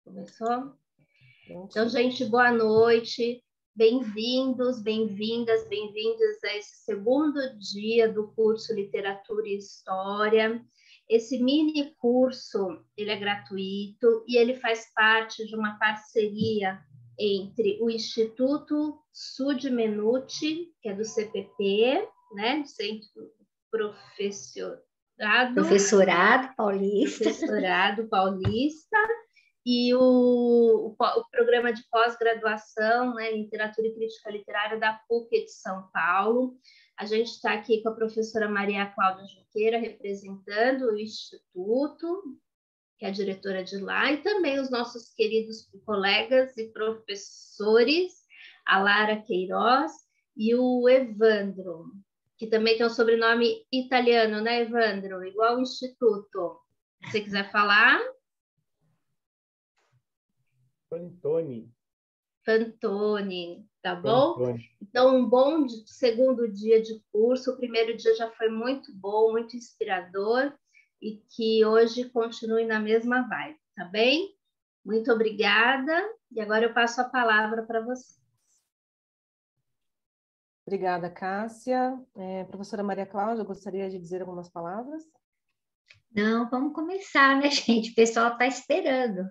Começou? Então, gente, boa noite. Bem-vindos, bem-vindas, bem-vindas a esse segundo dia do curso Literatura e História. Esse mini curso, ele é gratuito e ele faz parte de uma parceria entre o Instituto Sud-Menuti, que é do CPP, né, Centro Professorado Paulista, e o programa de pós-graduação, né, em Literatura e Crítica Literária da PUC de São Paulo. A gente está aqui com a professora Maria Cláudia Junqueira, representando o Instituto, que é a diretora de lá, e também os nossos queridos colegas e professores, a Lara Queiroz e o Evandro, que também tem um sobrenome italiano, né, Evandro? Igual o Instituto. Se você quiser falar... Fantoni, tá bom? Fantoni. Então, um bom segundo dia de curso. O primeiro dia já foi muito bom, muito inspirador, e que hoje continue na mesma vibe, tá bem? Muito obrigada, e agora eu passo a palavra para você. Obrigada, Cássia. Professora Maria Cláudia, eu gostaria de dizer algumas palavras? Não, vamos começar, né, gente? O pessoal está esperando.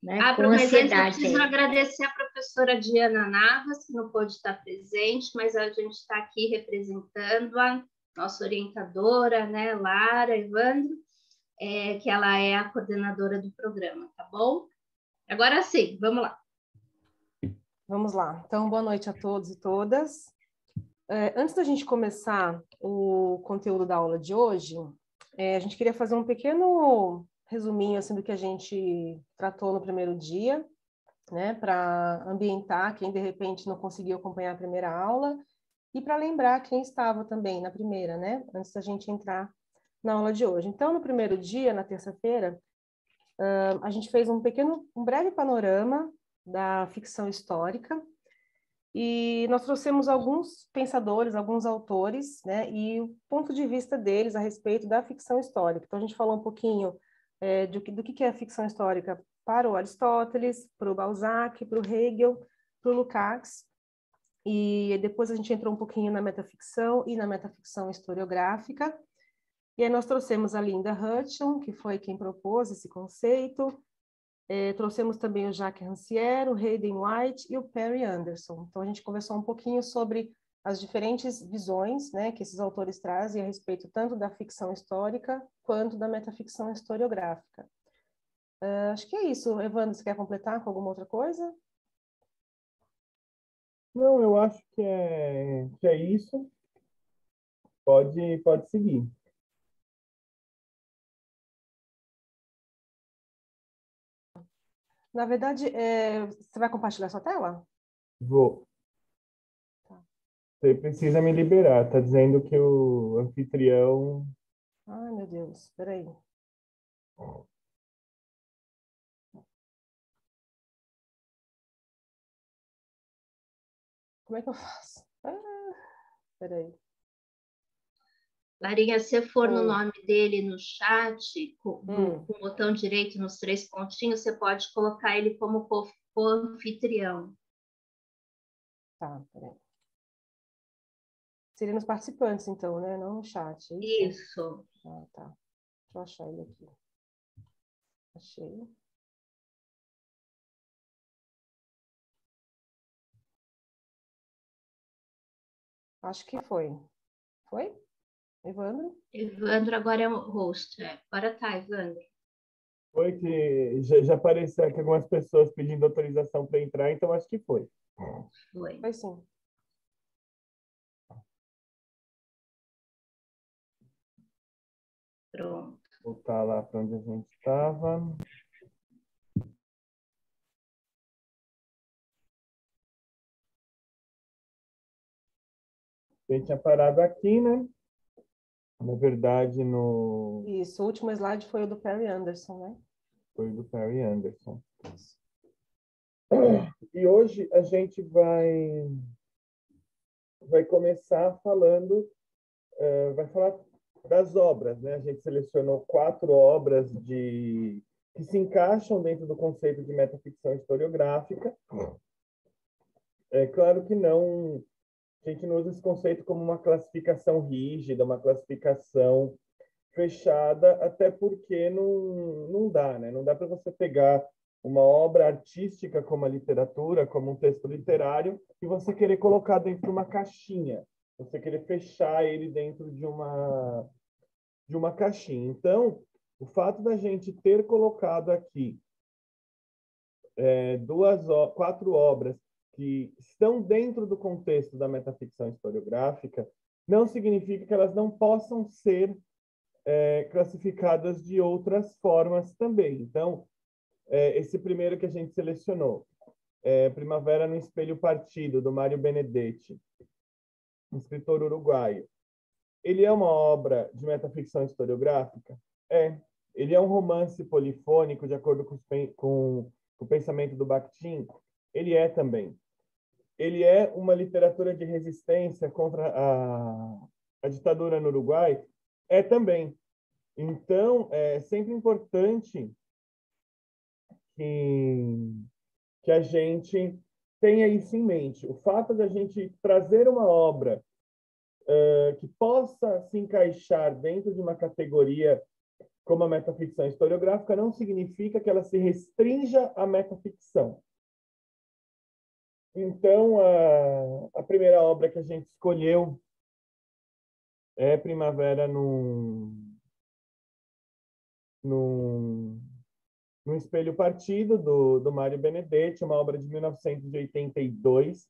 Né, com mas ansiedade. Antes eu preciso agradecer a professora Diana Navas, que não pôde estar presente, mas a gente está aqui representando a nossa orientadora, né, Lara Evandro, que ela é a coordenadora do programa, tá bom? Agora sim, vamos lá. Vamos lá. Então, boa noite a todos e todas. Antes da gente começar o conteúdo da aula de hoje, a gente queria fazer um pequeno resuminho assim do que a gente tratou no primeiro dia, né, para ambientar quem de repente não conseguiu acompanhar a primeira aula e para lembrar quem estava também na primeira, né, antes da gente entrar na aula de hoje. Então, no primeiro dia, na terça-feira, a gente fez um breve panorama da ficção histórica e nós trouxemos alguns pensadores, alguns autores, né, e o ponto de vista deles a respeito da ficção histórica. Então, a gente falou um pouquinho do que é a ficção histórica para o Aristóteles, para o Balzac, para o Hegel, para o Lukács, e depois a gente entrou um pouquinho na metaficção e na metaficção historiográfica, e aí nós trouxemos a Linda Hutton, que foi quem propôs esse conceito, trouxemos também o Jacques Rancière, o Hayden White e o Perry Anderson. Então a gente conversou um pouquinho sobre as diferentes visões, né, que esses autores trazem a respeito tanto da ficção histórica quanto da metaficção historiográfica. Acho que é isso. Evandro, você quer completar com alguma outra coisa? Não, eu acho que é isso. Pode seguir. Na verdade, você vai compartilhar sua tela? Vou. Você precisa me liberar. Está dizendo que o anfitrião... Ai, meu Deus. Espera aí. Como é que eu faço? Espera aí. Larinha, se for no nome dele no chat, com o botão direito nos 3 pontinhos, você pode colocar ele como co-anfitrião. Tá, peraí. Seria nos participantes, então, né? Não no chat. Isso. Ah, tá. Deixa eu achar ele aqui. Achei. Acho que foi. Foi? Evandro? Evandro agora é o host. Agora tá, Evandro. Foi que já apareceu aqui algumas pessoas pedindo autorização para entrar, então acho que foi. Foi. Foi sim. Pronto. Voltar lá para onde a gente estava. A gente tinha parado aqui, né? Na verdade, no... Isso, o último slide foi o do Perry Anderson, né? Foi do Perry Anderson. E hoje a gente vai começar falando, vai falar das obras, né? A gente selecionou 4 obras de que se encaixam dentro do conceito de metaficção historiográfica. É claro que não, a gente não usa esse conceito como uma classificação rígida, uma classificação fechada, até porque não dá, né? Não dá para você pegar uma obra artística como a literatura, como um texto literário, e você querer colocar dentro de uma caixinha, você querer fechar ele dentro de uma caixinha. Então, o fato da gente ter colocado aqui quatro obras que estão dentro do contexto da metaficção historiográfica não significa que elas não possam ser classificadas de outras formas também. Então, esse primeiro que a gente selecionou, Primavera no Espelho Partido, do Mário Benedetti, um escritor uruguaio. Ele é uma obra de metaficção historiográfica? Ele é um romance polifônico, de acordo com o pensamento do Bakhtin? Ele é também. Ele é uma literatura de resistência contra a ditadura no Uruguai? É também. Então, é sempre importante que a gente tenha isso em mente. O fato de a gente trazer uma obra que possa se encaixar dentro de uma categoria como a metaficção historiográfica não significa que ela se restrinja à metaficção. Então, a primeira obra que a gente escolheu é Primavera no Espelho Partido, do Mário Benedetti, uma obra de 1982,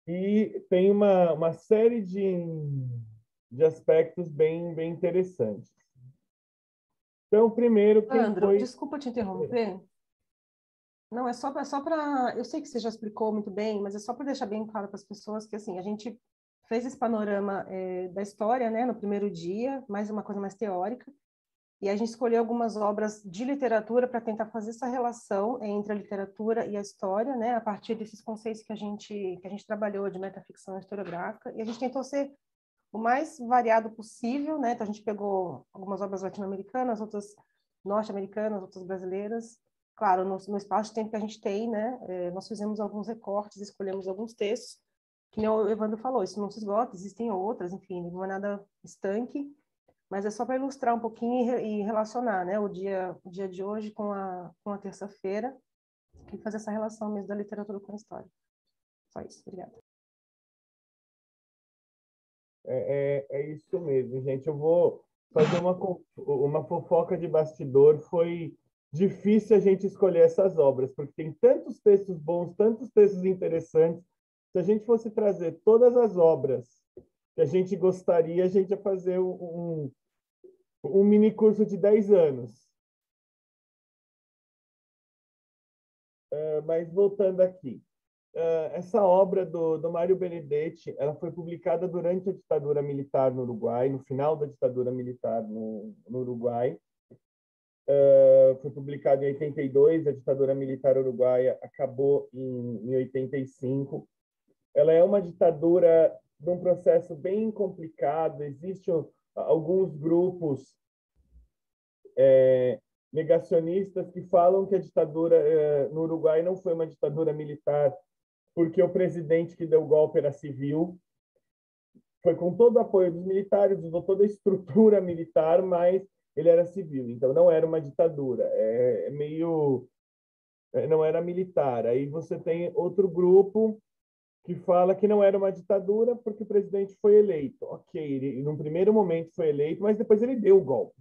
e tem uma série de aspectos bem interessantes. Então, primeiro, Leandro, desculpa te interromper. Não, é só para... Eu sei que você já explicou muito bem, mas é só para deixar bem claro para as pessoas que, assim, a gente fez esse panorama da história, né, no primeiro dia, mais uma coisa mais teórica, e a gente escolheu algumas obras de literatura para tentar fazer essa relação entre a literatura e a história, né, a partir desses conceitos que a gente trabalhou de metaficção historiográfica, e a gente tentou ser o mais variado possível, né? Então a gente pegou algumas obras latino-americanas, outras norte-americanas, outras brasileiras. Claro, no espaço de tempo que a gente tem, né? Nós fizemos alguns recortes, escolhemos alguns textos, que nem o Evandro falou, isso não se esgota, existem outras, enfim, não é nada estanque, mas é só para ilustrar um pouquinho e relacionar, né? O dia de hoje com a terça-feira, e fazer essa relação mesmo da literatura com a história. Só isso, obrigada. É isso mesmo, gente. Eu vou fazer uma fofoca de bastidor. Foi difícil a gente escolher essas obras, porque tem tantos textos bons, tantos textos interessantes. Se a gente fosse trazer todas as obras que a gente gostaria, a gente ia fazer um mini curso de 10 anos. Mas voltando aqui. Essa obra do Mário Benedetti, ela foi publicada durante a ditadura militar no Uruguai, no final da ditadura militar no Uruguai. Foi publicada em 82, a ditadura militar uruguaia acabou em 85. Ela é uma ditadura de um processo bem complicado, existem alguns grupos negacionistas que falam que a ditadura no Uruguai não foi uma ditadura militar porque o presidente que deu o golpe era civil, foi com todo o apoio dos militares, usou toda a estrutura militar, mas ele era civil, então não era uma ditadura, não era militar. Aí você tem outro grupo que fala que não era uma ditadura porque o presidente foi eleito. Ok, ele num primeiro momento foi eleito, mas depois ele deu o golpe.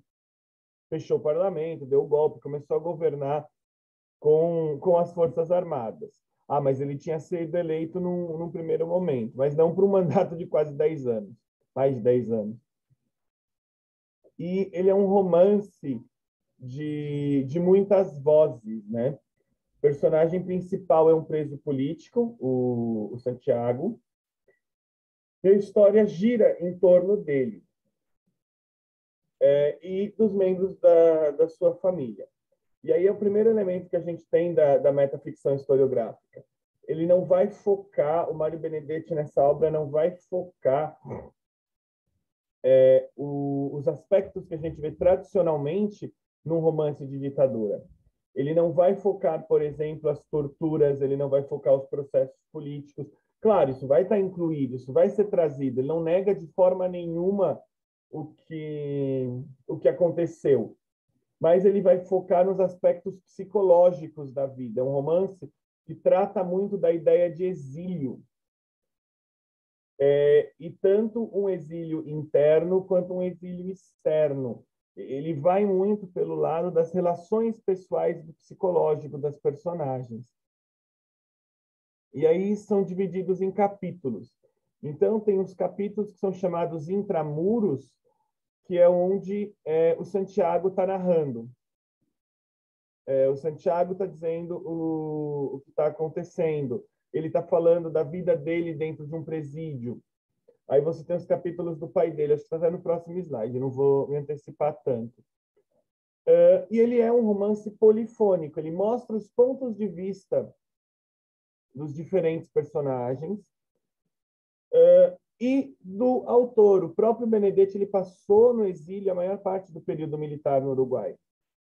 Fechou o parlamento, deu o golpe, começou a governar com as Forças Armadas. Mas ele tinha sido eleito num primeiro momento, mas não por um mandato de quase 10 anos, mais de 10 anos. E ele é um romance de muitas vozes, né? O personagem principal é um preso político, o Santiago, e a história gira em torno dele e dos membros da sua família. E aí é o primeiro elemento que a gente tem da metaficção historiográfica. Ele não vai focar, o Mário Benedetti nessa obra não vai focar os aspectos que a gente vê tradicionalmente num romance de ditadura. Ele não vai focar, por exemplo, as torturas, ele não vai focar os processos políticos. Claro, isso vai estar incluído, isso vai ser trazido. Ele não nega de forma nenhuma o que aconteceu, mas ele vai focar nos aspectos psicológicos da vida. É um romance que trata muito da ideia de exílio. E tanto um exílio interno quanto um exílio externo. Ele vai muito pelo lado das relações pessoais do psicológico das personagens. E aí são divididos em capítulos. Então, tem os capítulos que são chamados intramuros, que é onde o Santiago está narrando. O Santiago está dizendo o que está acontecendo. Ele está falando da vida dele dentro de um presídio. Aí você tem os capítulos do pai dele. Acho que está no próximo slide, não vou me antecipar tanto. E ele é um romance polifônico. Ele mostra os pontos de vista dos diferentes personagens e do autor. O próprio Benedetti, ele passou no exílio a maior parte do período militar no Uruguai.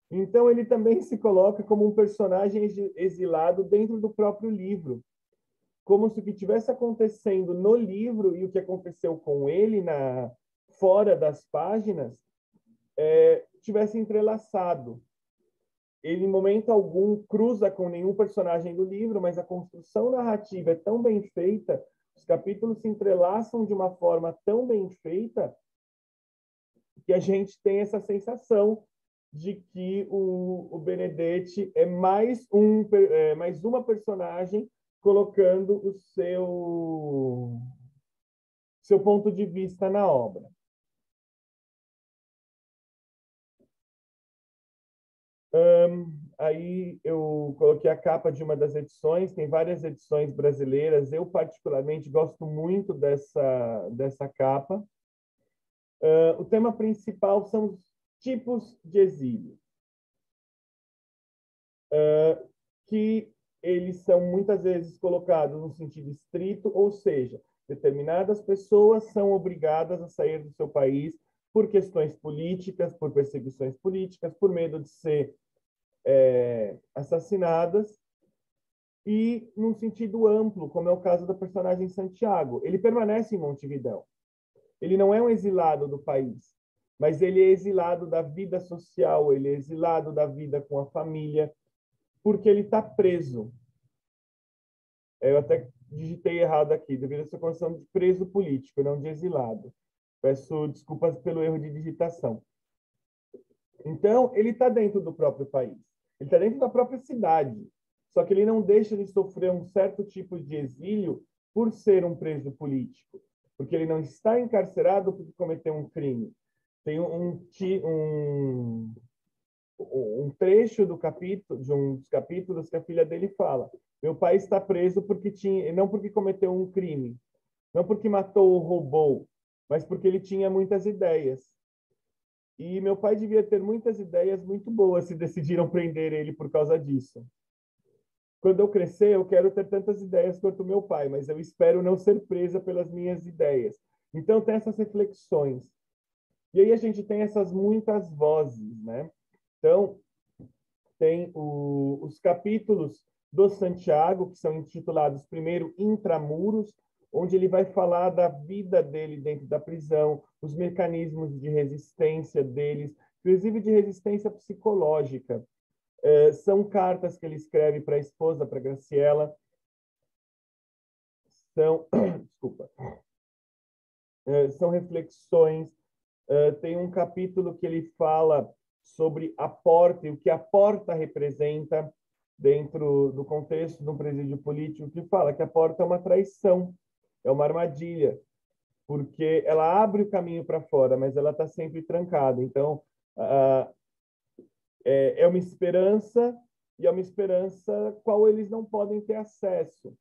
Então, ele também se coloca como um personagem exilado dentro do próprio livro, como se o que estivesse acontecendo no livro e o que aconteceu com ele fora das páginas tivesse entrelaçado. Ele, em momento algum, cruza com nenhum personagem do livro, mas a construção narrativa é tão bem feita, os capítulos se entrelaçam de uma forma tão bem feita, que a gente tem essa sensação de que o Benedetti é mais uma personagem colocando o seu ponto de vista na obra. Aí eu coloquei a capa de uma das edições, tem várias edições brasileiras, eu particularmente gosto muito dessa capa. O tema principal são os tipos de exílio, que eles são muitas vezes colocados no sentido estrito, ou seja, determinadas pessoas são obrigadas a sair do seu país por questões políticas, por perseguições políticas, por medo de ser assassinadas, e num sentido amplo, como é o caso da personagem Santiago. Ele permanece em Montevidéu. Ele não é um exilado do país, mas ele é exilado da vida social, ele é exilado da vida com a família, porque ele está preso. Eu até digitei errado aqui, deveria ser condição de preso político, não de exilado. Peço desculpas pelo erro de digitação. Então, ele está dentro do próprio país. Ele está dentro da própria cidade. Só que ele não deixa de sofrer um certo tipo de exílio por ser um preso político. Porque ele não está encarcerado porque cometeu um crime. Tem um trecho do capítulo, de um dos capítulos que a filha dele fala: meu pai está preso não porque cometeu um crime, não porque matou ou roubou, mas porque ele tinha muitas ideias. E meu pai devia ter muitas ideias muito boas se decidiram prender ele por causa disso. Quando eu crescer, eu quero ter tantas ideias quanto meu pai, mas eu espero não ser presa pelas minhas ideias. Então, tem essas reflexões. E aí a gente tem essas muitas vozes, né? Então, tem os capítulos do Santiago, que são intitulados primeiro Intramuros, onde ele vai falar da vida dele dentro da prisão, os mecanismos de resistência deles, inclusive de resistência psicológica. São cartas que ele escreve para a esposa, para Graciela. Desculpa. São reflexões. Tem um capítulo que ele fala sobre a porta e o que a porta representa dentro do contexto de um presídio político, que fala que a porta é uma traição, é uma armadilha, porque ela abre o caminho para fora, mas ela está sempre trancada. Então, é uma esperança, e é uma esperança qual eles não podem ter acesso.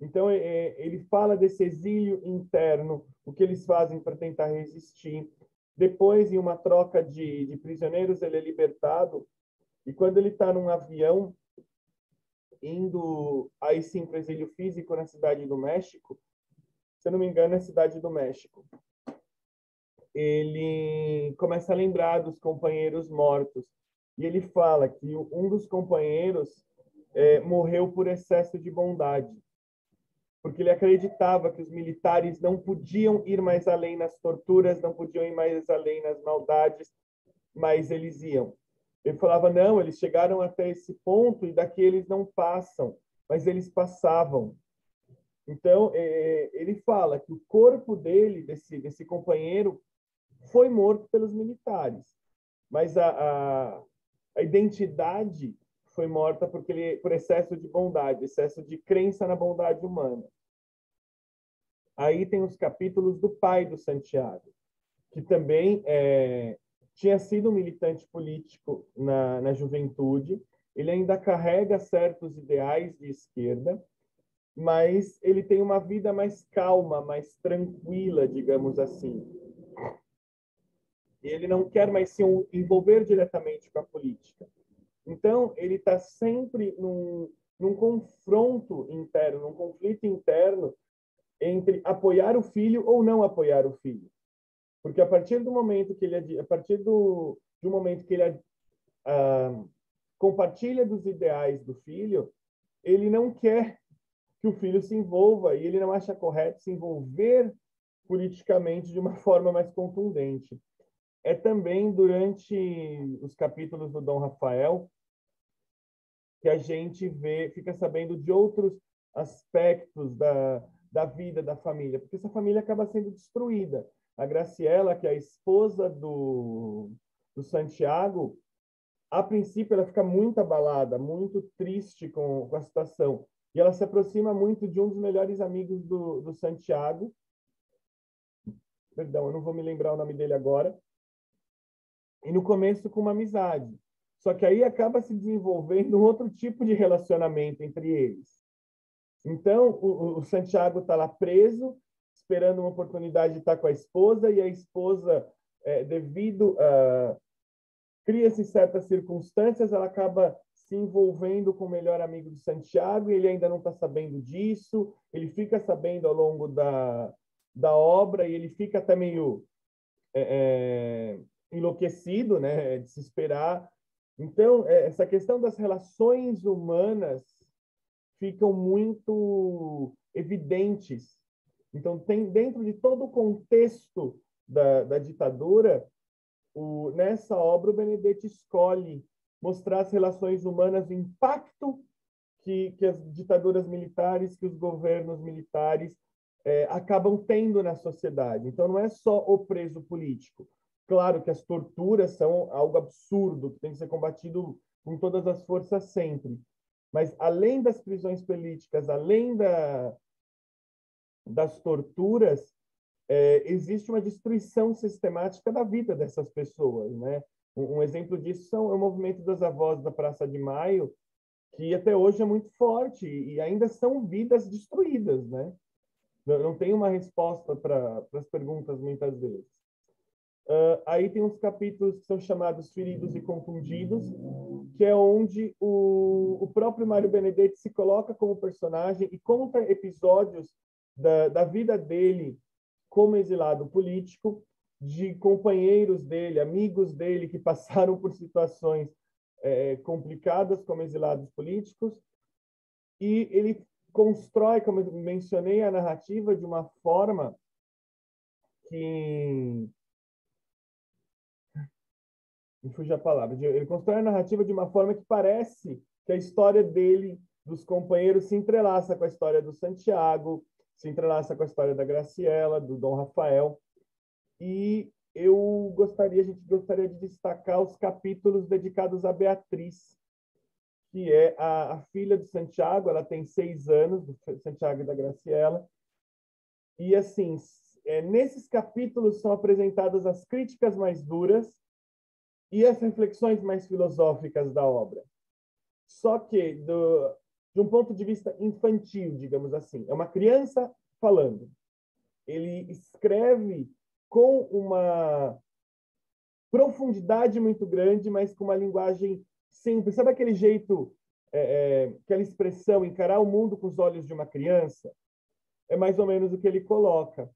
Então, ele fala desse exílio interno, o que eles fazem para tentar resistir. Depois, em uma troca de prisioneiros, ele é libertado, e quando ele está num avião, indo aí sim para o exílio físico na Cidade do México, se eu não me engano, é a Cidade do México, ele começa a lembrar dos companheiros mortos. e ele fala que um dos companheiros morreu por excesso de bondade, porque ele acreditava que os militares não podiam ir mais além nas torturas, não podiam ir mais além nas maldades, mas eles iam. Ele falava, não, eles chegaram até esse ponto e daqui eles não passam, mas eles passavam. Então, ele fala que o corpo dele, desse companheiro, foi morto pelos militares, mas a identidade foi morta por excesso de bondade, excesso de crença na bondade humana. Aí tem os capítulos do pai do Santiago, que também tinha sido um militante político na juventude. Ele ainda carrega certos ideais de esquerda, mas ele tem uma vida mais calma, mais tranquila, digamos assim. Ele não quer mais se envolver diretamente com a política. Então, ele está sempre num confronto interno, num conflito interno entre apoiar o filho ou não apoiar o filho. Porque a partir do momento que ele compartilha dos ideais do filho, ele não quer que o filho se envolva e ele não acha correto se envolver politicamente de uma forma mais contundente. É também durante os capítulos do Dom Rafael que a gente fica sabendo de outros aspectos da vida da família, porque essa família acaba sendo destruída. A Graciela, que é a esposa do Santiago, a princípio ela fica muito abalada, muito triste com a situação, e ela se aproxima muito de um dos melhores amigos do Santiago. Perdão, eu não vou me lembrar o nome dele agora. E no começo com uma amizade. Só que aí acaba se desenvolvendo um outro tipo de relacionamento entre eles. Então, o Santiago está lá preso, esperando uma oportunidade de estar com a esposa, e a esposa, devido a... cria-se certas circunstâncias, ela acaba se envolvendo com o melhor amigo do Santiago, e ele ainda não está sabendo disso, ele fica sabendo ao longo da obra, e ele fica até meio enlouquecido, né, de se esperar. Então, essa questão das relações humanas ficam muito evidentes. Então, tem dentro de todo o contexto da ditadura, nessa obra, o Benedetti escolhe mostrar as relações humanas, o impacto que as ditaduras militares, que os governos militares acabam tendo na sociedade. Então, não é só o preso político. Claro que as torturas são algo absurdo, que tem que ser combatido com todas as forças sempre. Mas, além das prisões políticas, além das torturas, existe uma destruição sistemática da vida dessas pessoas, né? Um exemplo disso é o movimento das avós da Praça de Maio, que até hoje é muito forte e ainda são vidas destruídas, né? Não tem uma resposta para as perguntas muitas vezes. Aí tem uns capítulos que são chamados Feridos e Confundidos, que é onde o próprio Mário Benedetti se coloca como personagem e conta episódios da vida dele como exilado político, de companheiros dele, amigos dele que passaram por situações complicadas como exilados políticos, e ele constrói, como eu mencionei, a narrativa de uma forma que... me fugiu a palavra. Ele constrói a narrativa de uma forma que parece que a história dele, dos companheiros, se entrelaça com a história do Santiago, se entrelaça com a história da Graciela, do Dom Rafael. E a gente gostaria de destacar os capítulos dedicados a Beatriz, que é a filha do Santiago. Ela tem 6 anos, do Santiago e da Graciela. E, assim, nesses capítulos são apresentadas as críticas mais duras e as reflexões mais filosóficas da obra. Só que, de um ponto de vista infantil, digamos assim, é uma criança falando. Ele escreve com uma profundidade muito grande, mas com uma linguagem simples. Sabe aquele jeito, aquela expressão, encarar o mundo com os olhos de uma criança? É mais ou menos o que ele coloca.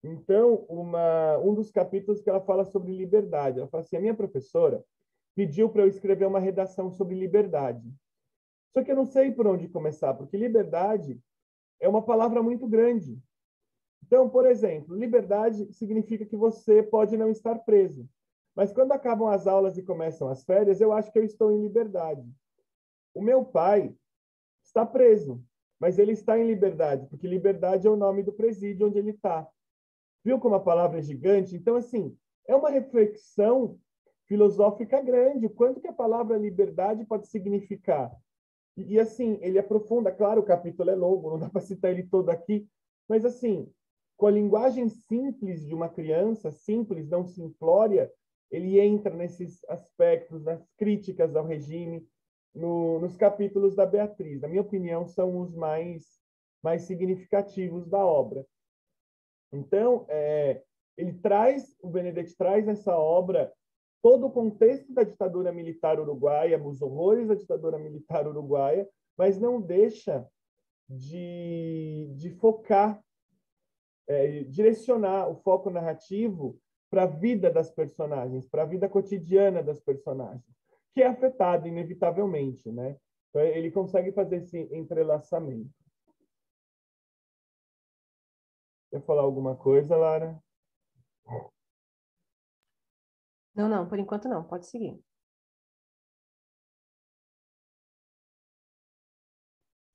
Então, um dos capítulos que ela fala sobre liberdade. Ela fala assim, a minha professora, pediu para eu escrever uma redação sobre liberdade. Só que eu não sei por onde começar, porque liberdade é uma palavra muito grande. Então, por exemplo, liberdade significa que você pode não estar preso. Mas quando acabam as aulas e começam as férias, eu acho que eu estou em liberdade. O meu pai está preso, mas ele está em liberdade, porque liberdade é o nome do presídio onde ele está. Viu como a palavra é gigante? Então, assim, é uma reflexão filosófica grande. O quanto que a palavra liberdade pode significar? E assim, ele aprofunda. Claro, o capítulo é longo, não dá para citar ele todo aqui, mas assim, com a linguagem simples de uma criança, simples, não simplória, ele entra nesses aspectos, nas críticas ao regime, nos capítulos da Beatriz. Na minha opinião, são os mais significativos da obra. Então, o Benedetti traz nessa obra todo o contexto da ditadura militar uruguaia, os horrores da ditadura militar uruguaia, mas não deixa de focar, direcionar o foco narrativo para a vida das personagens, para a vida cotidiana das personagens, que é afetada inevitavelmente, né? Então, ele consegue fazer esse entrelaçamento. Quer falar alguma coisa, Lara? Não, por enquanto não, pode seguir.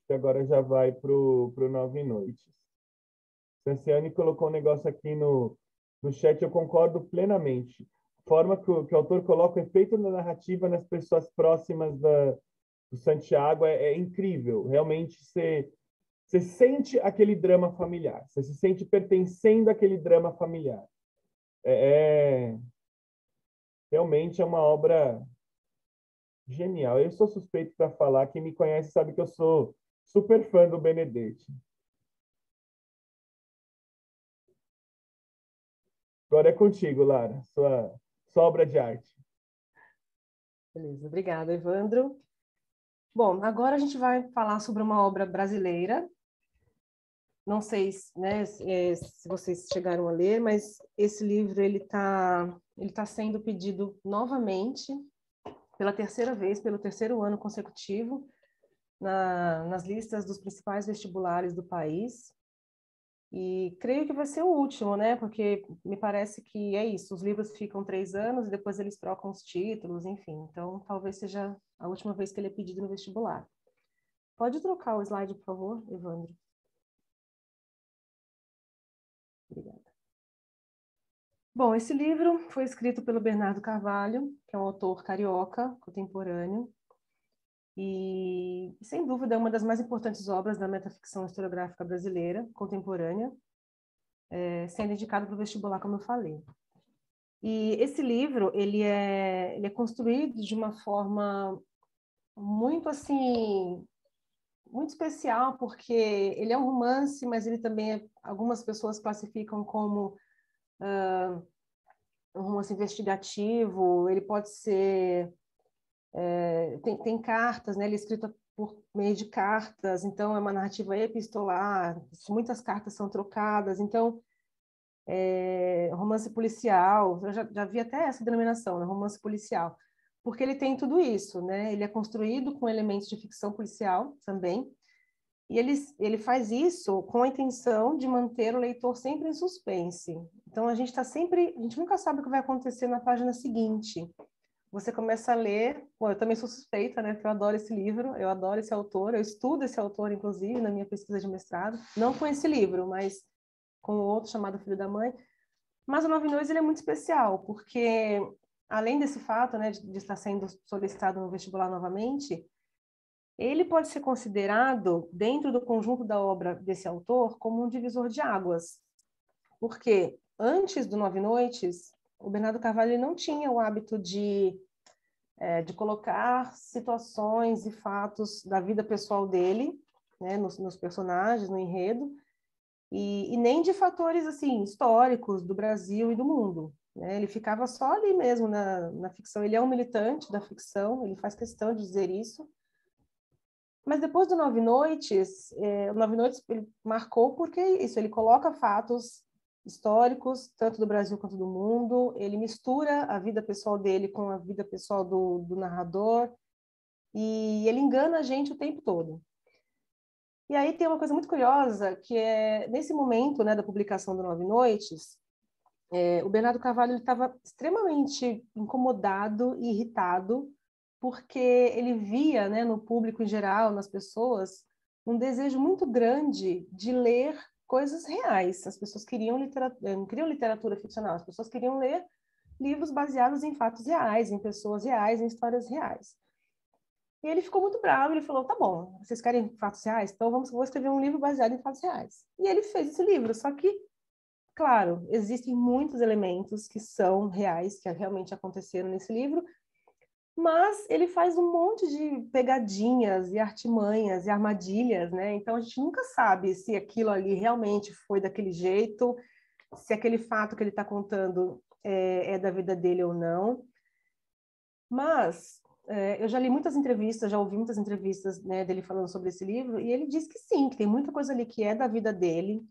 E agora já vai para o 9 Noites. Canciani colocou um negócio aqui no chat, eu concordo plenamente. A forma que o autor coloca o efeito da narrativa nas pessoas próximas do Santiago é incrível. Realmente, você sente aquele drama familiar, você se sente pertencendo àquele drama familiar. Realmente é uma obra genial. Eu sou suspeito para falar, quem me conhece sabe que eu sou super fã do Benedetti. Agora é contigo, Lara, sua obra de arte. Beleza, obrigada, Evandro. Bom, agora a gente vai falar sobre uma obra brasileira. Não sei, né, se vocês chegaram a ler, mas esse livro ele tá sendo pedido novamente pela terceira vez, pelo terceiro ano consecutivo, nas listas dos principais vestibulares do país. E creio que vai ser o último, né? Porque me parece que é isso, os livros ficam 3 anos e depois eles trocam os títulos, enfim. Então, talvez seja a última vez que ele é pedido no vestibular. Pode trocar o slide, por favor, Evandro? Obrigada. Bom, esse livro foi escrito pelo Bernardo Carvalho, que é um autor carioca, contemporâneo, e, sem dúvida, é uma das mais importantes obras da metaficção historiográfica brasileira, contemporânea, sendo indicado para o vestibular, como eu falei. E esse livro, ele é construído de uma forma muito, assim, muito especial, porque ele é um romance, mas ele também, algumas pessoas classificam como um romance investigativo, ele pode ser... tem cartas, né? Ele é escrito por meio de cartas, então é uma narrativa epistolar, muitas cartas são trocadas, então romance policial, eu já vi até essa denominação, né? Romance policial, porque ele tem tudo isso, né? Ele é construído com elementos de ficção policial também, e ele faz isso com a intenção de manter o leitor sempre em suspense. Então a gente nunca sabe o que vai acontecer na página seguinte. Você começa a ler, bom, eu também sou suspeita, né, porque eu adoro esse livro, eu adoro esse autor, eu estudo esse autor, inclusive, na minha pesquisa de mestrado, não com esse livro, mas com outro chamado Filho da Mãe. Mas o 9 Noites, ele é muito especial, porque além desse fato, né, de estar sendo solicitado no vestibular novamente, ele pode ser considerado, dentro do conjunto da obra desse autor, como um divisor de águas, porque antes do 9 Noites, o Bernardo Carvalho ele não tinha o hábito de colocar situações e fatos da vida pessoal dele, né, nos personagens, no enredo, e nem de fatores assim históricos do Brasil e do mundo, né? Ele ficava só ali mesmo na ficção. Ele é um militante da ficção, ele faz questão de dizer isso. Mas depois do 9 Noites, o 9 Noites ele marcou porque isso, ele coloca fatos históricos, tanto do Brasil quanto do mundo. Ele mistura a vida pessoal dele com a vida pessoal do narrador, e ele engana a gente o tempo todo. E aí tem uma coisa muito curiosa, que é, nesse momento, né, da publicação do Nove Noites, o Bernardo Carvalho estava extremamente incomodado e irritado, porque ele via, né, no público em geral, nas pessoas, um desejo muito grande de ler coisas reais. As pessoas não queriam literatura ficcional, as pessoas queriam ler livros baseados em fatos reais, em pessoas reais, em histórias reais. E ele ficou muito bravo, ele falou, tá bom, vocês querem fatos reais? Então vou escrever um livro baseado em fatos reais. E ele fez esse livro, só que, claro, existem muitos elementos que são reais, que realmente aconteceram nesse livro, mas ele faz um monte de pegadinhas e artimanhas e armadilhas, né? Então a gente nunca sabe se aquilo ali realmente foi daquele jeito, se aquele fato que ele está contando é da vida dele ou não. Mas eu já li muitas entrevistas, já ouvi muitas entrevistas, né, dele falando sobre esse livro, e ele diz que sim, que tem muita coisa ali que é da vida dele,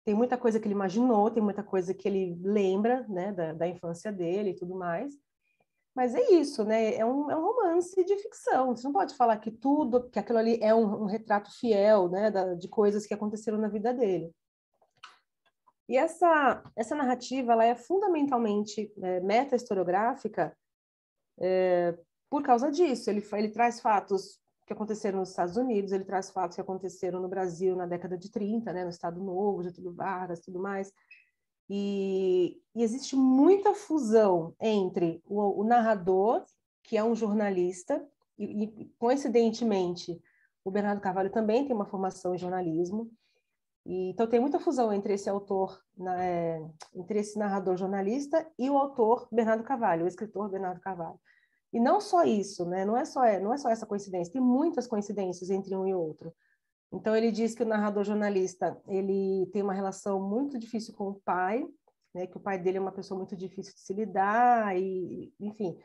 tem muita coisa que ele imaginou, tem muita coisa que ele lembra, né, da infância dele e tudo mais. Mas é isso, né? É um romance de ficção. Você não pode falar que tudo, que aquilo ali é um retrato fiel, né, de coisas que aconteceram na vida dele. E essa narrativa, ela é fundamentalmente meta-historiográfica por causa disso. Ele traz fatos que aconteceram nos Estados Unidos, ele traz fatos que aconteceram no Brasil na década de 30, né, no Estado Novo, Getúlio Vargas, tudo mais. E existe muita fusão entre o narrador, que é um jornalista, e coincidentemente, o Bernardo Carvalho também tem uma formação em jornalismo, então tem muita fusão entre esse autor, entre esse narrador jornalista e o autor Bernardo Carvalho, o escritor Bernardo Carvalho. E não só isso, né? Não é só essa coincidência, tem muitas coincidências entre um e outro. Então ele diz que o narrador jornalista, ele tem uma relação muito difícil com o pai, né? Que o pai dele é uma pessoa muito difícil de se lidar e, enfim.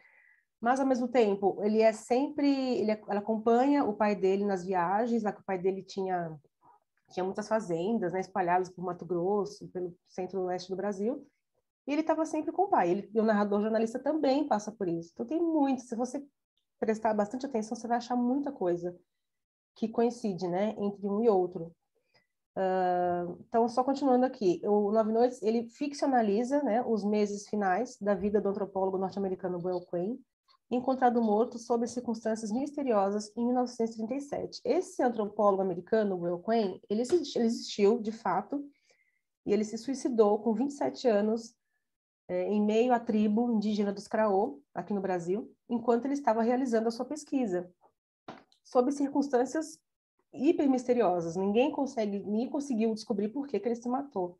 Mas ao mesmo tempo, ele acompanha o pai dele nas viagens, lá que o pai dele tinha muitas fazendas, né, espalhadas por Mato Grosso, pelo centro-oeste do Brasil, e ele estava sempre com o pai. E o narrador jornalista também passa por isso. Então tem muito, se você prestar bastante atenção, você vai achar muita coisa que coincide, né, entre um e outro. Então, só continuando aqui, o Nove Noites, ele ficcionaliza, né, os meses finais da vida do antropólogo norte-americano Buell Quinn, encontrado morto sob circunstâncias misteriosas em 1937. Esse antropólogo americano, Buell Quinn, ele existiu, de fato, e ele se suicidou com 27 anos em meio à tribo indígena dos Craô, aqui no Brasil, enquanto ele estava realizando a sua pesquisa, sob circunstâncias hiper misteriosas. Ninguém conseguiu descobrir por que ele se matou.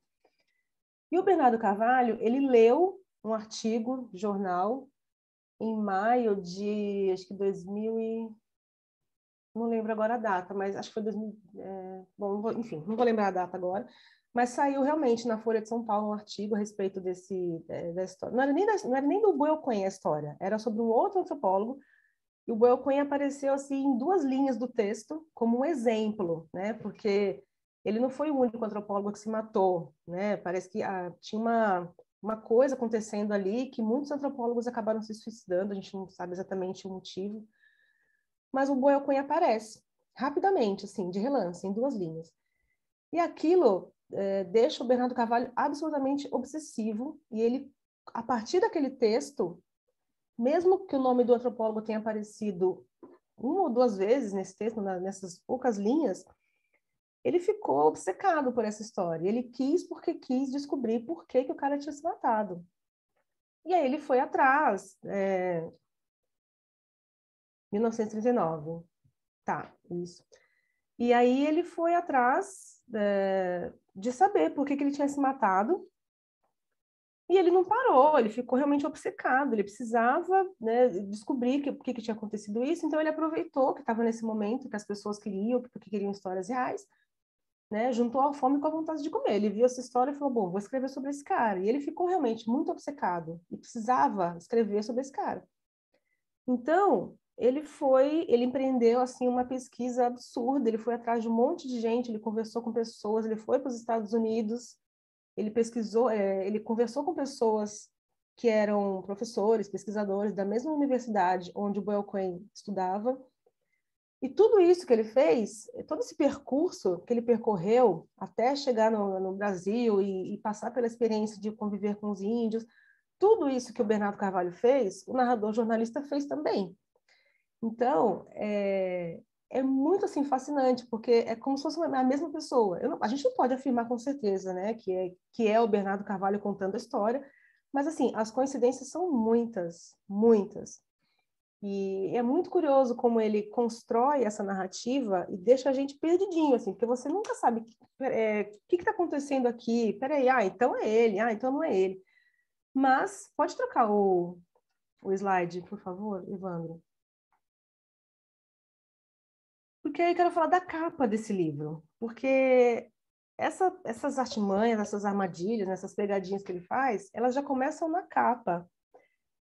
E o Bernardo Carvalho, ele leu um artigo de jornal em maio de, acho que 2000 e... não lembro agora a data, mas acho que foi 2000... bom, enfim, não vou lembrar a data agora, mas saiu realmente na Folha de São Paulo um artigo a respeito da história. Não era nem do Buell Quinn a história, era sobre um outro antropólogo, e o Buell Quinn apareceu assim em 2 linhas do texto como um exemplo, né? Porque ele não foi o único antropólogo que se matou, né? Parece que tinha uma coisa acontecendo ali que muitos antropólogos acabaram se suicidando, a gente não sabe exatamente o motivo, mas o Buell Quinn aparece rapidamente, assim, de relance, em 2 linhas. E aquilo deixa o Bernardo Carvalho absolutamente obsessivo, e ele, a partir daquele texto, mesmo que o nome do antropólogo tenha aparecido 1 ou 2 vezes nesse texto, nessas poucas linhas, ele ficou obcecado por essa história. Ele quis porque quis descobrir por que o cara tinha se matado. E aí ele foi atrás. 1939. Tá, isso. E aí ele foi atrás de saber por que ele tinha se matado. E ele não parou, ele ficou realmente obcecado, ele precisava, né, descobrir por que tinha acontecido isso, então ele aproveitou que estava nesse momento que as pessoas queriam, porque queriam histórias reais, né, juntou a fome com a vontade de comer. Ele viu essa história e falou, bom, vou escrever sobre esse cara. E ele ficou realmente muito obcecado e precisava escrever sobre esse cara. Então, ele empreendeu assim uma pesquisa absurda, ele foi atrás de um monte de gente, ele conversou com pessoas, ele foi para os Estados Unidos, ele pesquisou, ele conversou com pessoas que eram professores, pesquisadores da mesma universidade onde o Boyle Crane estudava. E tudo isso que ele fez, todo esse percurso que ele percorreu até chegar no Brasil e passar pela experiência de conviver com os índios, tudo isso que o Bernardo Carvalho fez, o narrador jornalista fez também. Então, é muito assim fascinante, porque é como se fosse a mesma pessoa. A gente não pode afirmar com certeza, né, que é o Bernardo Carvalho contando a história, mas assim, as coincidências são muitas, muitas. E é muito curioso como ele constrói essa narrativa e deixa a gente perdidinho, assim, porque você nunca sabe o que está acontecendo aqui. Peraí, então é ele, então não é ele. Mas pode trocar o slide, por favor, Evandro. Porque aí eu quero falar da capa desse livro, porque essas artimanhas, essas armadilhas, essas pegadinhas que ele faz, elas já começam na capa.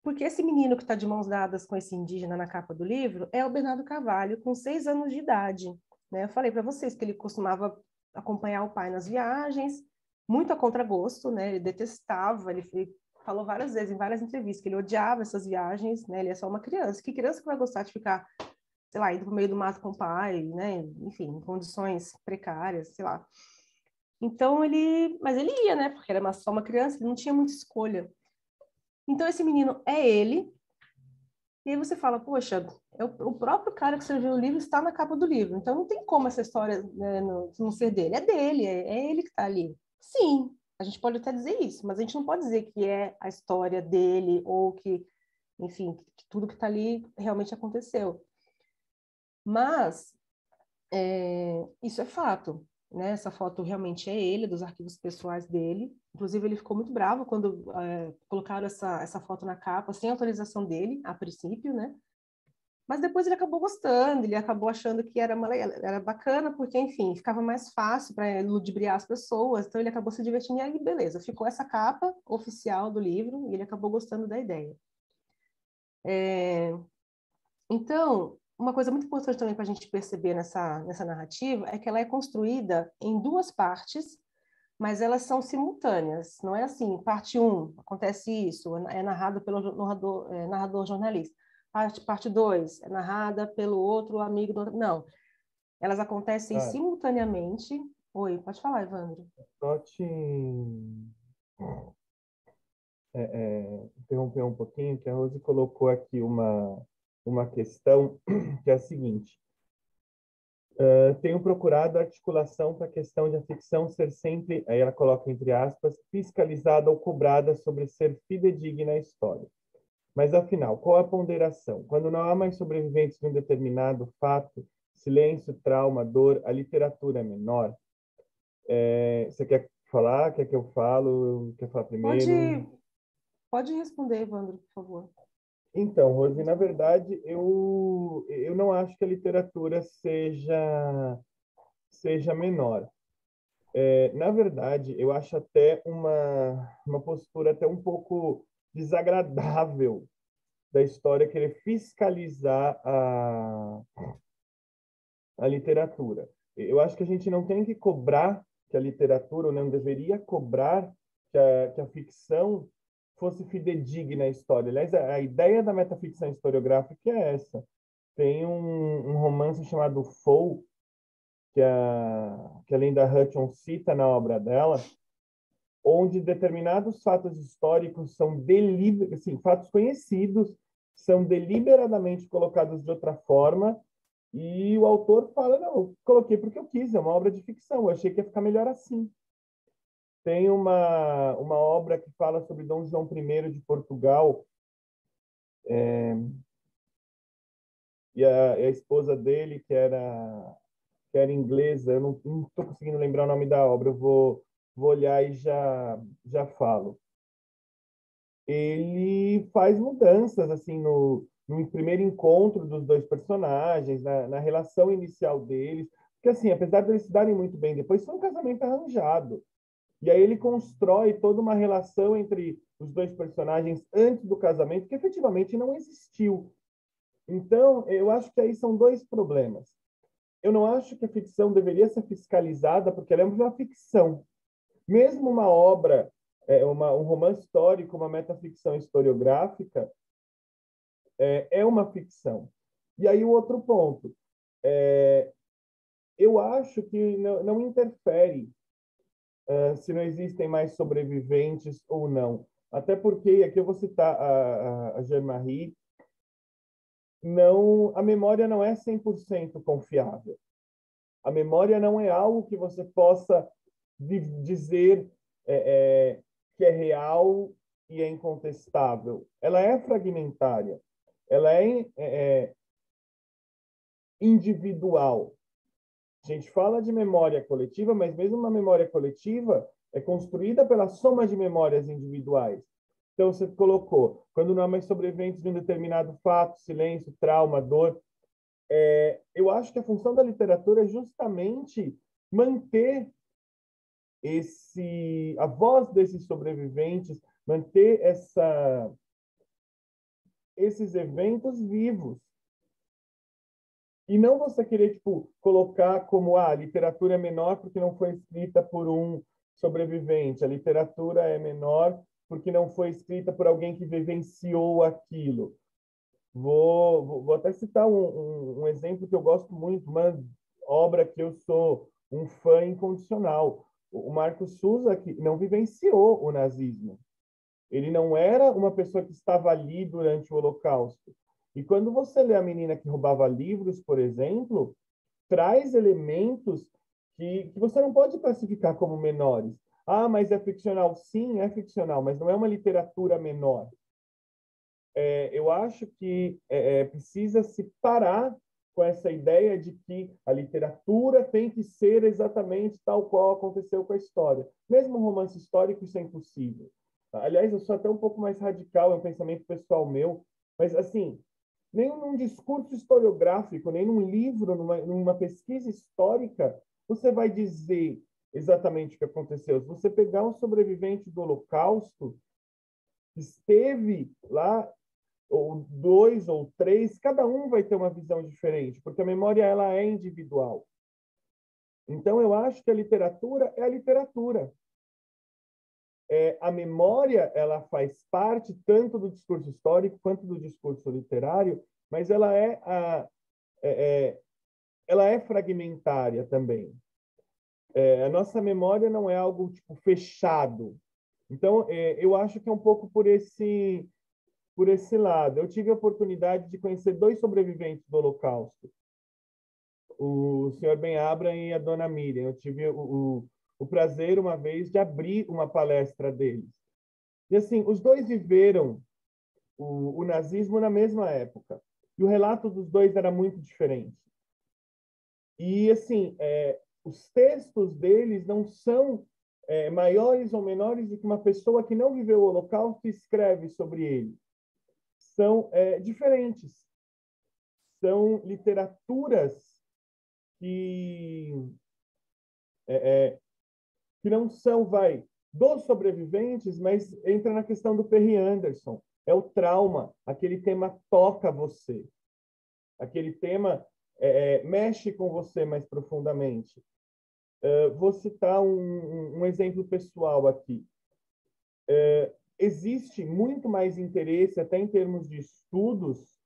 Porque esse menino que está de mãos dadas com esse indígena na capa do livro é o Bernardo Carvalho, com 6 anos de idade. Né? Eu falei para vocês que ele costumava acompanhar o pai nas viagens, muito a contragosto, né? Ele detestava, ele falou várias vezes, em várias entrevistas, que ele odiava essas viagens, né? Ele é só uma criança. Que criança que vai gostar de ficar, sei lá, indo para o meio do mato com o pai, né? Enfim, em condições precárias, sei lá. Então, mas ele ia, né? Porque era só uma criança, ele não tinha muita escolha. Então, esse menino é ele, e aí você fala, poxa, o próprio cara que escreveu o livro está na capa do livro, então não tem como essa história, né, não ser dele, é dele, é ele que está ali. Sim, a gente pode até dizer isso, mas a gente não pode dizer que é a história dele, ou que, enfim, que tudo que está ali realmente aconteceu. Mas, isso é fato. Né? Essa foto realmente é ele, dos arquivos pessoais dele. Inclusive, ele ficou muito bravo quando colocaram essa foto na capa, sem autorização dele, a princípio, né? Mas depois ele acabou gostando, ele acabou achando que era bacana, porque, enfim, ficava mais fácil para ludibriar as pessoas, então ele acabou se divertindo, e aí, beleza, ficou essa capa oficial do livro, e ele acabou gostando da ideia. Então, uma coisa muito importante também para a gente perceber nessa narrativa é que ela é construída em 2 partes, mas elas são simultâneas. Não é assim, parte 1, acontece isso, é narrado pelo narrador jornalista. Parte 2, é narrada pelo outro amigo. Não, elas acontecem simultaneamente. Oi, pode falar, Evandro. Só te interromper um pouquinho, que a Rose colocou aqui uma questão que é a seguinte. Tenho procurado articulação para a questão de a ficção ser sempre, aí ela coloca entre aspas, fiscalizada ou cobrada sobre ser fidedigna à história. Mas, afinal, qual a ponderação? Quando não há mais sobreviventes de um determinado fato, silêncio, trauma, dor, a literatura é menor? Você quer falar? Quer que eu falo? Quer falar primeiro? Pode responder, Evandro, por favor. Então, Rose, na verdade, eu não acho que a literatura seja menor. Na verdade, eu acho até uma postura até um pouco desagradável da história querer fiscalizar a literatura. Eu acho que a gente não tem que cobrar que a literatura, ou não deveria cobrar que a ficção fosse fidedigna à história. Aliás, a ideia da metaficção historiográfica é essa. Tem um romance chamado Foe, que a Linda Hutton cita na obra dela, onde determinados fatos históricos são assim, fatos conhecidos, são deliberadamente colocados de outra forma, e o autor fala, não, eu coloquei porque eu quis, é uma obra de ficção, eu achei que ia ficar melhor assim. Tem uma obra que fala sobre Dom João I de Portugal, e a esposa dele, que era inglesa, eu não estou conseguindo lembrar o nome da obra, eu vou olhar e já falo. Ele faz mudanças assim no primeiro encontro dos 2 personagens, na relação inicial deles, porque assim, apesar de eles se darem muito bem depois, foi um casamento arranjado. E aí ele constrói toda uma relação entre os 2 personagens antes do casamento, que efetivamente não existiu. Então, eu acho que aí são dois problemas. Eu não acho que a ficção deveria ser fiscalizada, porque ela é uma ficção. Mesmo uma obra, um romance histórico, uma metaficção historiográfica, é uma ficção. E aí o outro ponto, eu acho que não interfere se não existem mais sobreviventes ou não. Até porque, aqui eu vou citar a Jean-Marie, a memória não é 100% confiável. A memória não é algo que você possa dizer que é real e é incontestável. Ela é fragmentária, ela é individual. A gente fala de memória coletiva, mas mesmo uma memória coletiva é construída pela soma de memórias individuais. Então, você colocou, quando não há mais sobreviventes de um determinado fato, silêncio, trauma, dor. Eu acho que a função da literatura é justamente manter a voz desses sobreviventes, manter esses eventos vivos. E não você querer colocar como a literatura é menor porque não foi escrita por um sobrevivente, a literatura é menor porque não foi escrita por alguém que vivenciou aquilo. Vou até citar um exemplo que eu gosto muito, uma obra que eu sou um fã incondicional. O Marcos Souza, que não vivenciou o nazismo. Ele não era uma pessoa que estava ali durante o Holocausto. E quando você lê A Menina que Roubava Livros, por exemplo, traz elementos que você não pode classificar como menores. Ah, mas é ficcional. Sim, é ficcional, mas não é uma literatura menor. Eu acho que precisa se parar com essa ideia de que a literatura tem que ser exatamente tal qual aconteceu com a história. Mesmo um romance histórico, isso é impossível. Aliás, eu sou até um pouco mais radical, é um pensamento pessoal meu, mas, assim, nem num discurso historiográfico, nem num livro, numa pesquisa histórica, você vai dizer exatamente o que aconteceu. Se você pegar um sobrevivente do Holocausto, esteve lá, ou dois ou três, cada um vai ter uma visão diferente, porque a memória ela é individual. Então, eu acho que a literatura é a literatura. A memória ela faz parte tanto do discurso histórico quanto do discurso literário, mas ela é fragmentária também. A nossa memória não é algo fechado. Então, eu acho que é um pouco por esse lado. Eu tive a oportunidade de conhecer 2 sobreviventes do Holocausto, o senhor Ben Abram e a dona Miriam. Eu tive o prazer, uma vez, de abrir uma palestra deles. E, assim, os 2 viveram o nazismo na mesma época. E o relato dos 2 era muito diferente. E, assim, os textos deles não são maiores ou menores do que uma pessoa que não viveu o Holocausto escreve sobre ele. São diferentes. São literaturas que não são, dos sobreviventes, mas entra na questão do Perry Anderson. É o trauma, aquele tema toca você. Aquele tema mexe com você mais profundamente. Vou citar um exemplo pessoal aqui. Existe muito mais interesse, até em termos de estudos,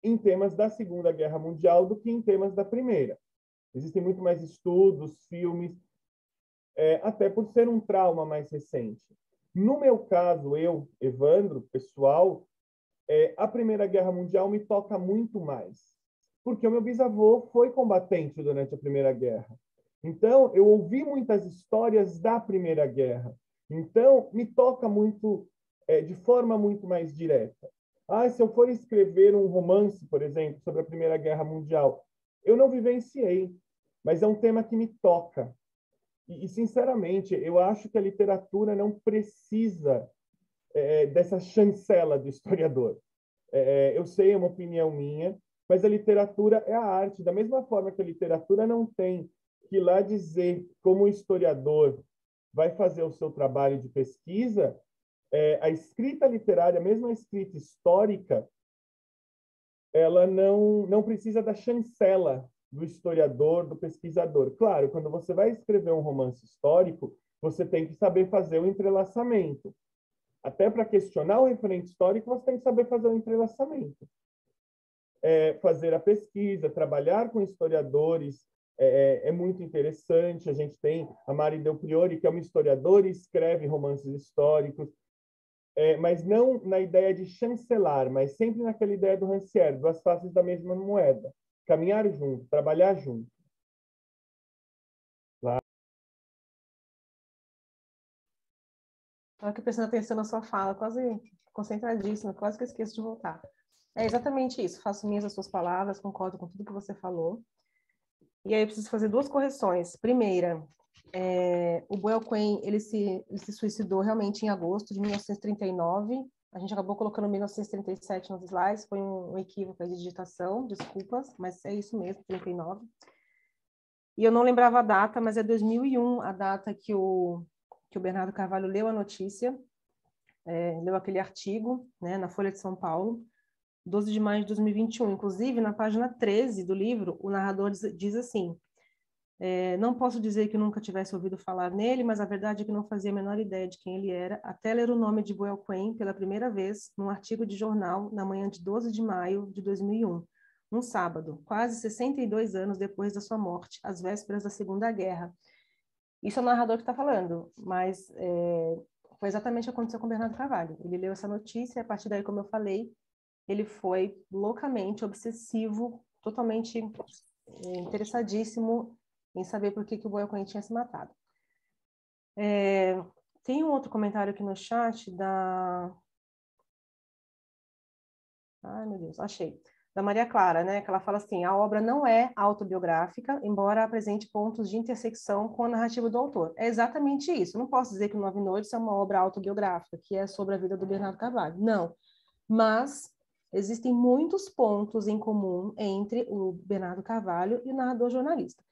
em temas da Segunda Guerra Mundial do que em temas da Primeira. Existem muito mais estudos, filmes, até por ser um trauma mais recente. No meu caso, Evandro, pessoal, a Primeira Guerra Mundial me toca muito mais, porque o meu bisavô foi combatente durante a Primeira Guerra. Então, eu ouvi muitas histórias da Primeira Guerra. Então, me toca muito, de forma muito mais direta. Se eu for escrever um romance, por exemplo, sobre a Primeira Guerra Mundial, eu não vivenciei, mas é um tema que me toca. E sinceramente, eu acho que a literatura não precisa dessa chancela do historiador. Eu sei, é uma opinião minha, mas a literatura é a arte. Da mesma forma que a literatura não tem que ir lá dizer como o historiador vai fazer o seu trabalho de pesquisa, a escrita literária, mesmo a escrita histórica, ela não precisa da chancela do historiador, do pesquisador. Claro, quando você vai escrever um romance histórico, você tem que saber fazer o entrelaçamento. Até para questionar o referente histórico, você tem que saber fazer o entrelaçamento. Fazer a pesquisa, trabalhar com historiadores é muito interessante. A gente tem a Mari Del Priore, que é uma historiadora e escreve romances históricos, mas não na ideia de chancelar, mas sempre naquela ideia do Rancière, duas faces da mesma moeda. Caminhar junto, trabalhar junto. Estava aqui prestando atenção na sua fala, quase concentradíssima, quase que eu esqueço de voltar. É exatamente isso, faço minhas as suas palavras, concordo com tudo que você falou. E aí eu preciso fazer duas correções. Primeira, o Boel Quinn, ele se suicidou realmente em agosto de 1939. A gente acabou colocando 1937 nos slides, foi um equívoco de digitação, desculpas, mas é isso mesmo, 39. E eu não lembrava a data, mas é 2001 a data que o Bernardo Carvalho leu a notícia, leu aquele artigo, né, na Folha de São Paulo, 12 de maio de 2021. Inclusive, na página 13 do livro, o narrador diz assim: não posso dizer que nunca tivesse ouvido falar nele, mas a verdade é que não fazia a menor ideia de quem ele era, até ler o nome de Boel Quinn pela primeira vez num artigo de jornal na manhã de 12 de maio de 2001, um sábado, quase 62 anos depois da sua morte, às vésperas da Segunda Guerra. Isso é o narrador que está falando, mas foi exatamente o que aconteceu com o Bernardo Carvalho. Ele leu essa notícia e, a partir daí, como eu falei, ele foi loucamente obsessivo, totalmente interessadíssimo em saber por que o Boel Quinn tinha se matado. Tem um outro comentário aqui no chat da... Ai, meu Deus, achei. Da Maria Clara, né? Que ela fala assim: a obra não é autobiográfica, embora apresente pontos de intersecção com a narrativa do autor. É exatamente isso. Eu não posso dizer que o Nove Noites é uma obra autobiográfica, que é sobre a vida do Bernardo Carvalho. Não. Mas existem muitos pontos em comum entre o Bernardo Carvalho e o narrador jornalista.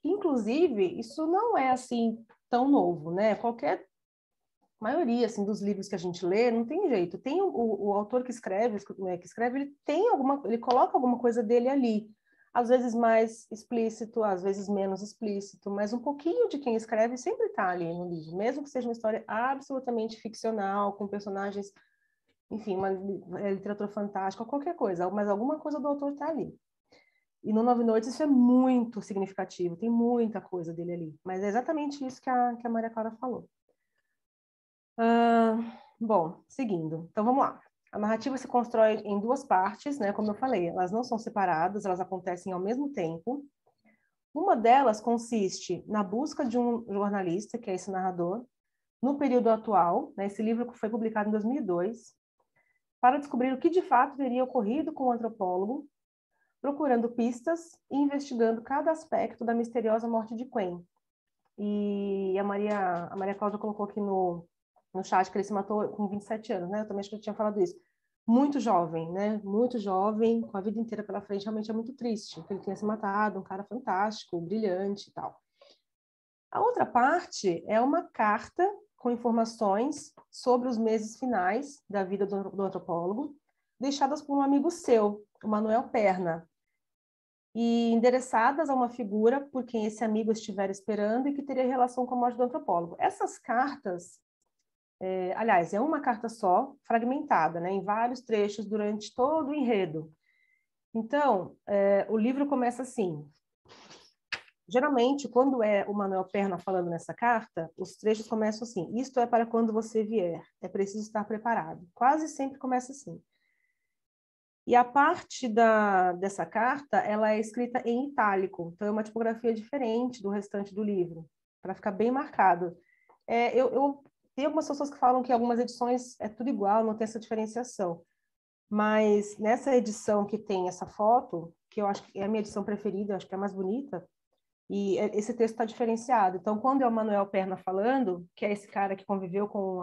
Inclusive, isso não é assim tão novo, né? Qualquer maioria assim dos livros que a gente lê não tem jeito. Tem o autor que escreve, ele tem ele coloca alguma coisa dele ali, às vezes mais explícito, às vezes menos explícito, mas um pouquinho de quem escreve sempre está ali no livro, mesmo que seja uma história absolutamente ficcional, com personagens, enfim, uma literatura fantástica, qualquer coisa, mas alguma coisa do autor está ali. E no Nove Noites isso é muito significativo, tem muita coisa dele ali, mas é exatamente isso que a Maria Clara falou. Bom, seguindo. Então, vamos lá. A narrativa se constrói em duas partes, né? Como eu falei, elas não são separadas, elas acontecem ao mesmo tempo. Uma delas consiste na busca de um jornalista, que é esse narrador, no período atual, né? Esse livro foi publicado em 2002, para descobrir o que de fato teria ocorrido com o antropólogo, procurando pistas e investigando cada aspecto da misteriosa morte de Quinn. E a Maria Cláudia colocou aqui no chat que ele se matou com 27 anos, né? Eu também acho que eu tinha falado isso. Muito jovem, né? Muito jovem, com a vida inteira pela frente, realmente é muito triste que ele tenha se matado, um cara fantástico, brilhante e tal. A outra parte é uma carta com informações sobre os meses finais da vida do antropólogo, deixadas por um amigo seu, o Manuel Perna, e endereçadas a uma figura por quem esse amigo estiver esperando e que teria relação com a morte do antropólogo. Essas cartas, aliás, é uma carta só, fragmentada, né, em vários trechos durante todo o enredo. Então, o livro começa assim. Geralmente, quando é o Manuel Perna falando nessa carta, os trechos começam assim: isto é para quando você vier, é preciso estar preparado. Quase sempre começa assim. E a parte dessa carta, ela é escrita em itálico, então é uma tipografia diferente do restante do livro, para ficar bem marcado. Tem algumas pessoas que falam que algumas edições é tudo igual, não tem essa diferenciação. Mas nessa edição que tem essa foto, que eu acho que é a minha edição preferida, eu acho que é a mais bonita, e esse texto está diferenciado. Então, quando é o Manuel Perna falando, que é esse cara que conviveu com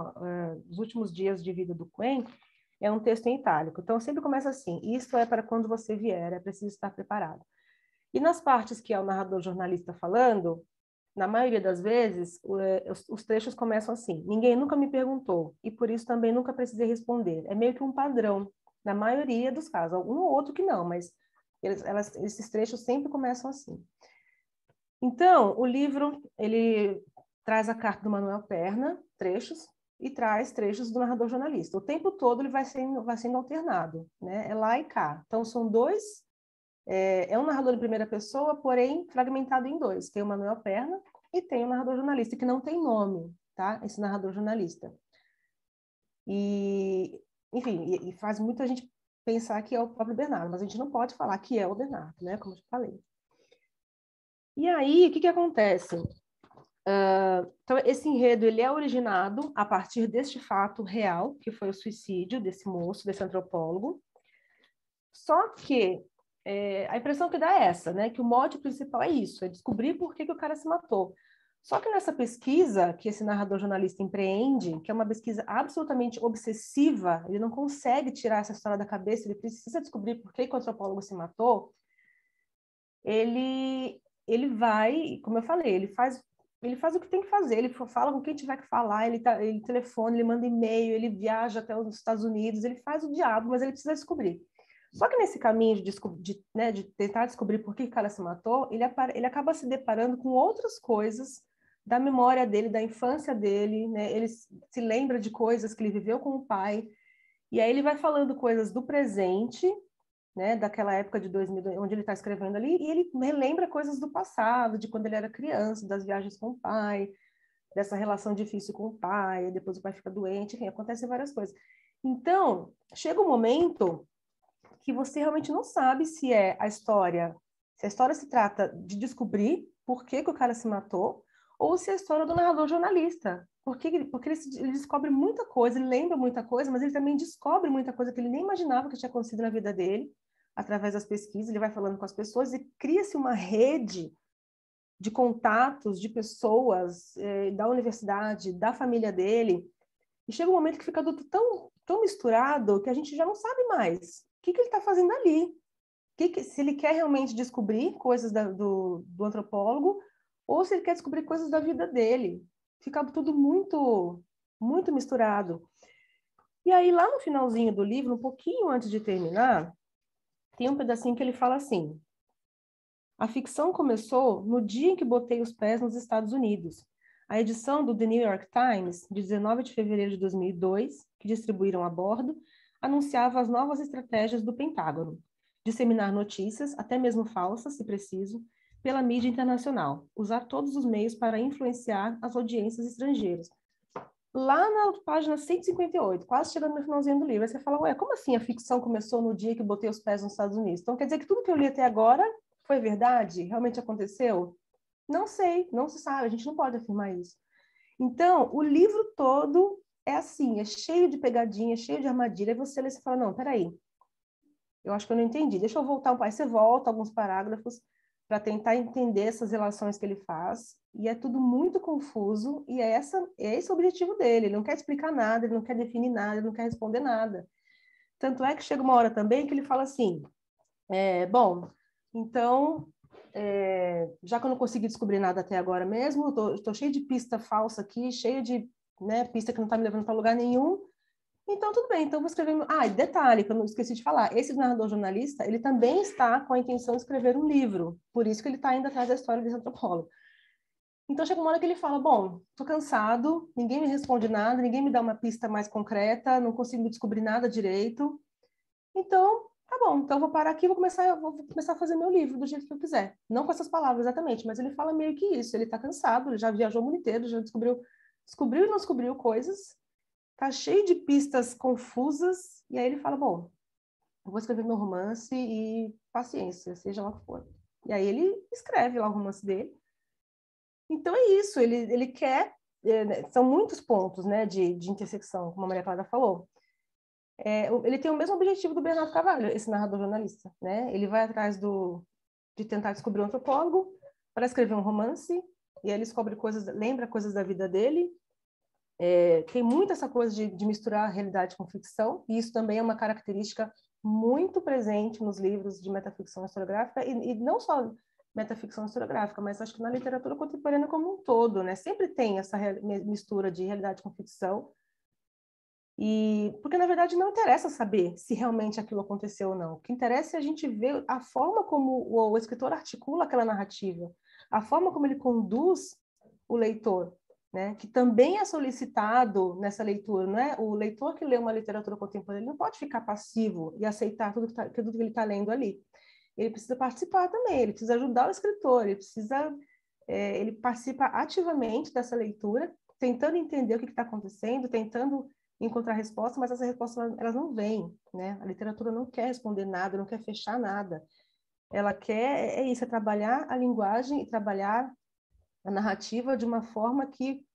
os últimos dias de vida do Quinn, é um texto em itálico. Então, sempre começa assim: isto é para quando você vier, é preciso estar preparado. E nas partes que é o narrador jornalista falando, na maioria das vezes, os trechos começam assim: ninguém nunca me perguntou, e por isso também nunca precisei responder. É meio que um padrão. na maioria dos casos. Um ou outro que não, mas esses trechos sempre começam assim. Então, o livro, ele traz a carta do Manuel Perna, trechos, e traz trechos do narrador jornalista. O tempo todo ele vai sendo alternado, né? É lá e cá. Então, são dois... É um narrador em primeira pessoa, porém fragmentado em dois. Tem o Manuel Perna e tem o narrador jornalista, que não tem nome, tá? Esse narrador jornalista. E, enfim, e faz muita gente pensar que é o próprio Bernardo, mas a gente não pode falar que é o Bernardo, né? Como eu te falei. E aí, o que acontece? Então, esse enredo ele é originado a partir deste fato real, que foi o suicídio desse moço, desse antropólogo. Só que a impressão que dá é essa, né? Que o mote principal é isso, é descobrir por que o cara se matou. Só que nessa pesquisa que esse narrador jornalista empreende, que é uma pesquisa absolutamente obsessiva, ele não consegue tirar essa história da cabeça, ele precisa descobrir por que o antropólogo se matou, ele vai, como eu falei, ele faz o que tem que fazer, ele fala com quem tiver que falar, ele telefona, ele manda e-mail, ele viaja até os Estados Unidos, ele faz o diabo, mas ele precisa descobrir. Só que nesse caminho de tentar descobrir por que o cara se matou, ele acaba se deparando com outras coisas da memória dele, da infância dele, né? Ele se lembra de coisas que ele viveu com o pai, e aí ele vai falando coisas do presente, né, daquela época de 2000, onde ele está escrevendo ali, e ele relembra coisas do passado, de quando ele era criança, das viagens com o pai, dessa relação difícil com o pai, depois o pai fica doente, enfim, acontecem várias coisas. Então, chega um momento que você realmente não sabe se a história se trata de descobrir por que o cara se matou, ou se é a história do narrador jornalista. Porque ele descobre muita coisa, ele lembra muita coisa, mas ele também descobre muita coisa que ele nem imaginava que tinha acontecido na vida dele, através das pesquisas, ele vai falando com as pessoas e cria-se uma rede de contatos, de pessoas da universidade, da família dele, e chega um momento que fica tudo tão misturado que a gente já não sabe mais o que ele está fazendo ali. Se ele quer realmente descobrir coisas do antropólogo ou se ele quer descobrir coisas da vida dele. Fica tudo muito, muito misturado. E aí, lá no finalzinho do livro, um pouquinho antes de terminar, tem um pedacinho que ele fala assim: a ficção começou no dia em que botei os pés nos Estados Unidos. A edição do The New York Times, de 19 de fevereiro de 2002, que distribuíram a bordo, anunciava as novas estratégias do Pentágono: disseminar notícias, até mesmo falsas, se preciso, pela mídia internacional, usar todos os meios para influenciar as audiências estrangeiras. Lá na página 158, quase chegando no finalzinho do livro, aí você fala, ué, como assim a ficção começou no dia que botei os pés nos Estados Unidos? Então quer dizer que tudo que eu li até agora foi verdade? Realmente aconteceu? Não sei, não se sabe, a gente não pode afirmar isso. Então, o livro todo é assim, é cheio de pegadinha, cheio de armadilha, e você lê e fala, não, peraí, eu acho que eu não entendi, deixa eu voltar um pouco. Aí você volta alguns parágrafos para tentar entender essas relações que ele faz, e é tudo muito confuso, e é esse o objetivo dele, ele não quer explicar nada, ele não quer definir nada, ele não quer responder nada. Tanto é que chega uma hora também que ele fala assim, bom, então, já que eu não consegui descobrir nada até agora mesmo, estou cheio de pista falsa aqui, cheio de pista que não está me levando para lugar nenhum, então tudo bem, então vou escrever... e detalhe, que eu não esqueci de falar, esse narrador jornalista, ele também está com a intenção de escrever um livro, por isso que ele está indo atrás da história desse antropólogo. Então chega uma hora que ele fala, bom, estou cansado, ninguém me responde nada, ninguém me dá uma pista mais concreta, não consigo descobrir nada direito, então tá bom, então vou parar aqui, vou começar a fazer meu livro do jeito que eu quiser. Não com essas palavras exatamente, mas ele fala meio que isso, ele está cansado, ele já viajou o mundo inteiro, já descobriu e não descobriu coisas, tá cheio de pistas confusas, e aí ele fala, bom, eu vou escrever meu romance e paciência, seja lá o que for. E aí ele escreve lá o romance dele. Então é isso, ele quer... são muitos pontos, né, de intersecção, como a Maria Clara falou. Ele tem o mesmo objetivo do Bernardo Carvalho, esse narrador jornalista, né? Ele vai atrás de tentar descobrir um antropólogo para escrever um romance, e aí ele descobre coisas, lembra coisas da vida dele. Tem muito essa coisa de misturar a realidade com ficção, e isso também é uma característica muito presente nos livros de metaficção historiográfica, e não só metaficção historiográfica, mas acho que na literatura contemporânea como um todo, né? Sempre tem essa mistura de realidade com ficção, E porque, na verdade, não interessa saber se realmente aquilo aconteceu ou não. O que interessa é a gente ver a forma como o escritor articula aquela narrativa, a forma como ele conduz o leitor, né? Que também é solicitado nessa leitura, não é? O leitor que lê uma literatura contemporânea, ele não pode ficar passivo e aceitar tudo que ele está lendo ali. Ele precisa participar também, ele precisa ajudar o escritor, ele participa ativamente dessa leitura, tentando entender o que está acontecendo, tentando encontrar resposta, mas essas respostas elas não vêm, né? A literatura não quer responder nada, não quer fechar nada. Ela quer é trabalhar a linguagem e trabalhar a narrativa de uma forma que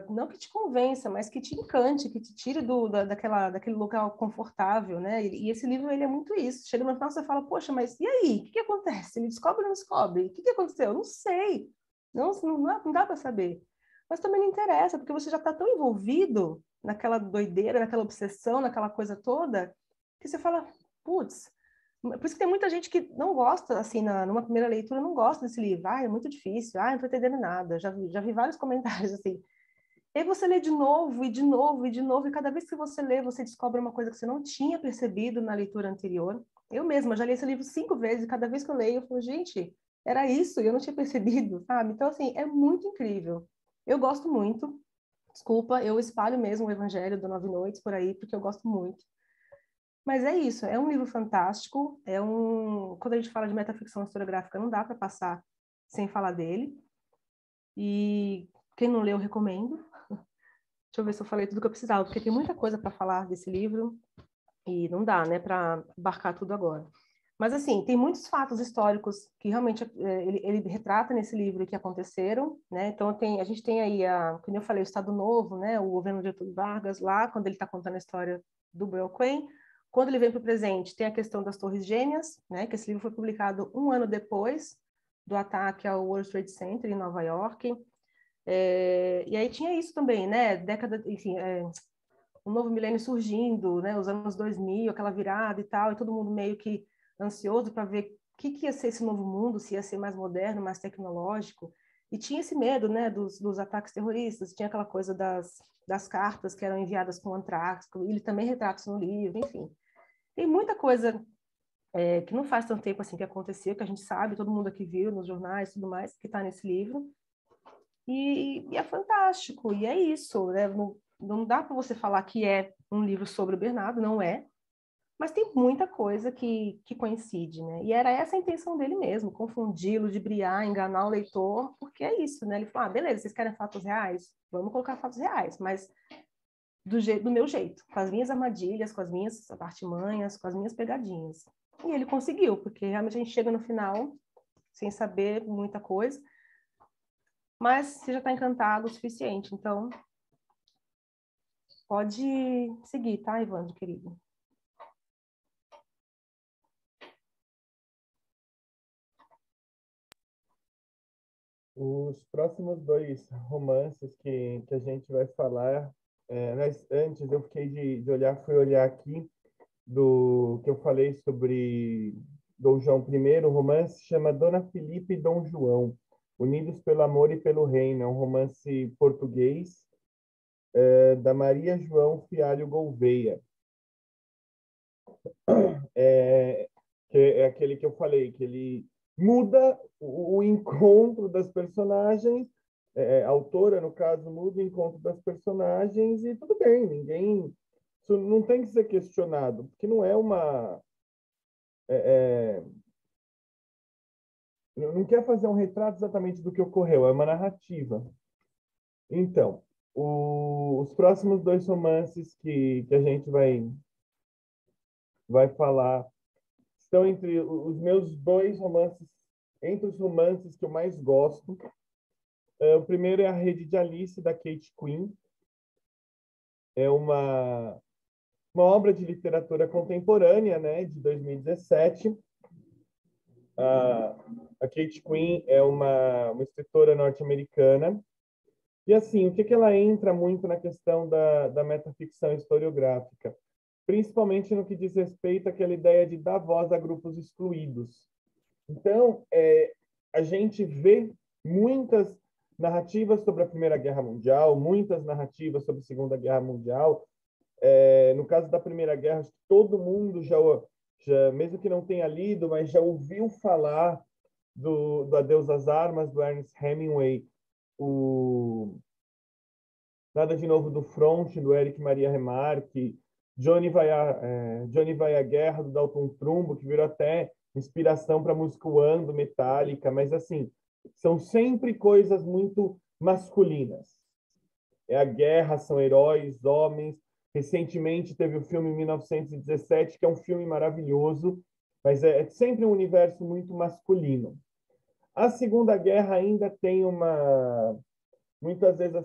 não que te convença, mas que te encante, que te tire daquele lugar confortável, né? E esse livro ele é muito isso. Chega no final você fala, poxa, mas e aí? O que acontece? Ele descobre ou não descobre? O que aconteceu? Eu não sei. Não dá para saber. Mas também não interessa, porque você já está tão envolvido naquela doideira, naquela obsessão, naquela coisa toda, que você fala, putz. Por isso que tem muita gente que não gosta, assim, numa primeira leitura, não gosta desse livro. Ah, é muito difícil. Ah, não estou entendendo nada. Já vi vários comentários, assim. E aí você lê de novo, e de novo, e de novo, e cada vez que você lê, você descobre uma coisa que você não tinha percebido na leitura anterior. Eu mesma já li esse livro 5 vezes, e cada vez que eu leio, eu falo, gente, era isso, e eu não tinha percebido, sabe? Então, assim, é muito incrível. Eu gosto muito. Desculpa, eu espalho mesmo o Evangelho do Nove Noites por aí, porque eu gosto muito. Mas é isso, é um livro fantástico, quando a gente fala de metaficção historiográfica, não dá para passar sem falar dele. E quem não leu, eu recomendo. Deixa eu ver se eu falei tudo que eu precisava, porque tem muita coisa para falar desse livro e não dá, né, para abarcar tudo agora. Mas, assim, tem muitos fatos históricos que realmente ele retrata nesse livro que aconteceram, né? Então, a gente tem aí, como eu falei, o Estado Novo, né? O governo de Getúlio Vargas lá, quando ele está contando a história do Breuil. Quando ele vem para o presente, tem a questão das Torres Gêmeas, né? Que esse livro foi publicado 1 ano depois do ataque ao World Trade Center em Nova York. E aí tinha isso também, né? Enfim, um novo milênio surgindo, né? Os anos 2000, aquela virada e tal, e todo mundo meio que ansioso para ver o que ia ser esse novo mundo, se ia ser mais moderno, mais tecnológico. E tinha esse medo, né, dos ataques terroristas, tinha aquela coisa das cartas que eram enviadas com antrax, ele também retrata isso no livro, enfim. Tem muita coisa que não faz tanto tempo assim que aconteceu, que a gente sabe, todo mundo aqui viu nos jornais e tudo mais, que está nesse livro. E é fantástico, e é isso, né? Não dá para você falar que é um livro sobre o Bernardo, não é, mas tem muita coisa que coincide, né? E era essa a intenção dele mesmo, confundi, ludibriar, enganar o leitor, porque é isso, né? Ele falou, beleza, vocês querem fatos reais? Vamos colocar fatos reais, mas do meu jeito, com as minhas armadilhas, com as minhas artimanhas, com as minhas pegadinhas. E ele conseguiu, porque realmente a gente chega no final sem saber muita coisa, mas você já está encantado o suficiente, então pode seguir, tá, Evandro, querido? Os próximos 2 romances que a gente vai falar, mas antes eu fiquei fui olhar aqui do que eu falei sobre Dom João I, o romance chama Dona Filipa e Dom João, Unidos pelo Amor e pelo Reino, é um romance português da Maria João Fialho Gouveia. Que é aquele que eu falei, que ele muda o encontro das personagens, a autora, no caso, muda o encontro das personagens e tudo bem, isso não tem que ser questionado, porque não é uma... não quer fazer um retrato exatamente do que ocorreu, é uma narrativa. Então, os próximos 2 romances que a gente vai falar estão entre os meus 2 romances, entre os romances que eu mais gosto. O primeiro é A Rede de Alice, da Kate Quinn. É uma obra de literatura contemporânea, né, de 2017. A Kate Quinn é uma escritora norte-americana. E, assim, o que ela entra muito na questão da metaficção historiográfica? Principalmente no que diz respeito àquela ideia de dar voz a grupos excluídos. Então, a gente vê muitas narrativas sobre a Primeira Guerra Mundial, muitas narrativas sobre a Segunda Guerra Mundial. No caso da Primeira Guerra, acho que todo mundo já, mesmo que não tenha lido, mas já ouviu falar do Adeus às Armas, do Ernest Hemingway, o Nada de Novo do Front, do Éric Maria Remarque, Johnny vai à Guerra, do Dalton Trumbo, que virou até inspiração para a música One, do Metallica, mas assim, são sempre coisas muito masculinas. É a guerra, são heróis, homens. Recentemente teve o filme 1917, que é um filme maravilhoso, mas é sempre um universo muito masculino. A Segunda Guerra ainda tem muitas vezes a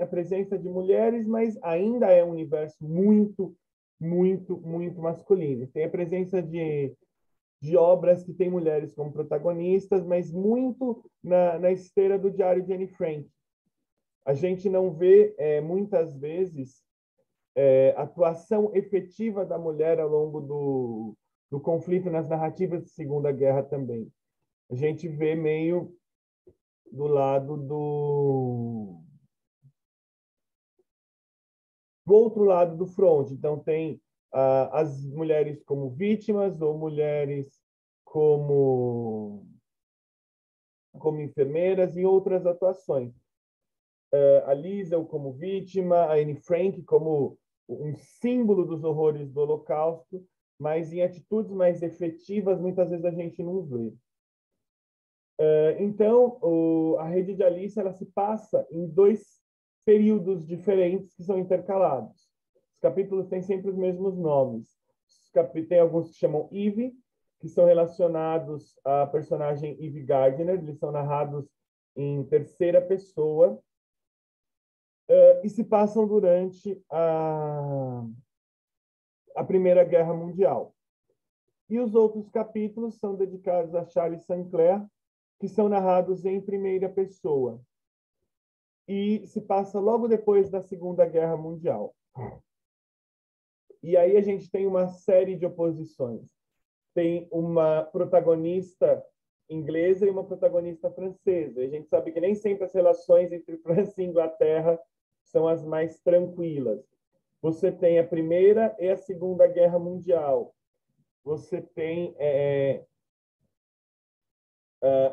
presença de mulheres, mas ainda é um universo muito, muito, muito masculino. Tem a presença de obras que têm mulheres como protagonistas, mas muito na esteira do Diário de Anne Frank. A gente não vê, muitas vezes, atuação efetiva da mulher ao longo do conflito nas narrativas de Segunda Guerra também. A gente vê meio do lado do outro lado do front. Então, tem as mulheres como vítimas ou mulheres como enfermeiras e outras atuações. A Liesel como vítima, a Anne Frank como um símbolo dos horrores do Holocausto, mas em atitudes mais efetivas, muitas vezes a gente não vê. Então, a Rede de Alice ela se passa em 2 períodos diferentes que são intercalados. Os capítulos têm sempre os mesmos nomes. Tem alguns que chamam Eve, que são relacionados à personagem Eve Gardner, eles são narrados em terceira pessoa, e se passam durante a Primeira Guerra Mundial. E os outros capítulos são dedicados a Charles St. Clair, que são narrados em primeira pessoa. E se passa logo depois da Segunda Guerra Mundial. E aí a gente tem uma série de oposições. Tem uma protagonista inglesa e uma protagonista francesa. E a gente sabe que nem sempre as relações entre França e Inglaterra são as mais tranquilas. Você tem a Primeira e a Segunda Guerra Mundial. Você tem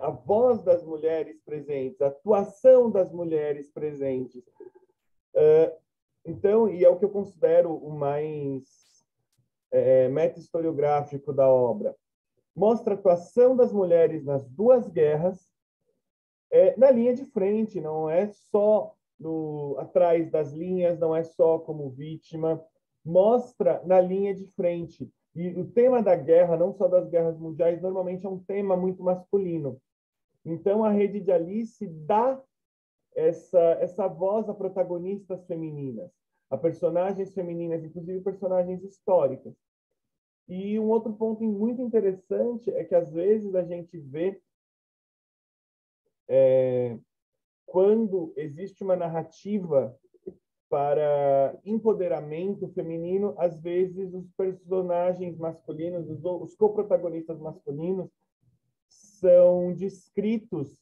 a voz das mulheres presentes, a atuação das mulheres presentes. Então, e é o que eu considero o mais meta-historiográfico da obra. Mostra a atuação das mulheres nas 2 guerras, na linha de frente, não é só atrás das linhas, não é só como vítima, mostra na linha de frente. E o tema da guerra, não só das guerras mundiais, normalmente é um tema muito masculino. Então, a Rede de Alice dá essa voz a protagonistas femininas, a personagens femininas, inclusive personagens históricas. E um outro ponto muito interessante é que, às vezes, a gente vê quando existe uma narrativa para empoderamento feminino, às vezes os personagens masculinos, os coprotagonistas masculinos, são descritos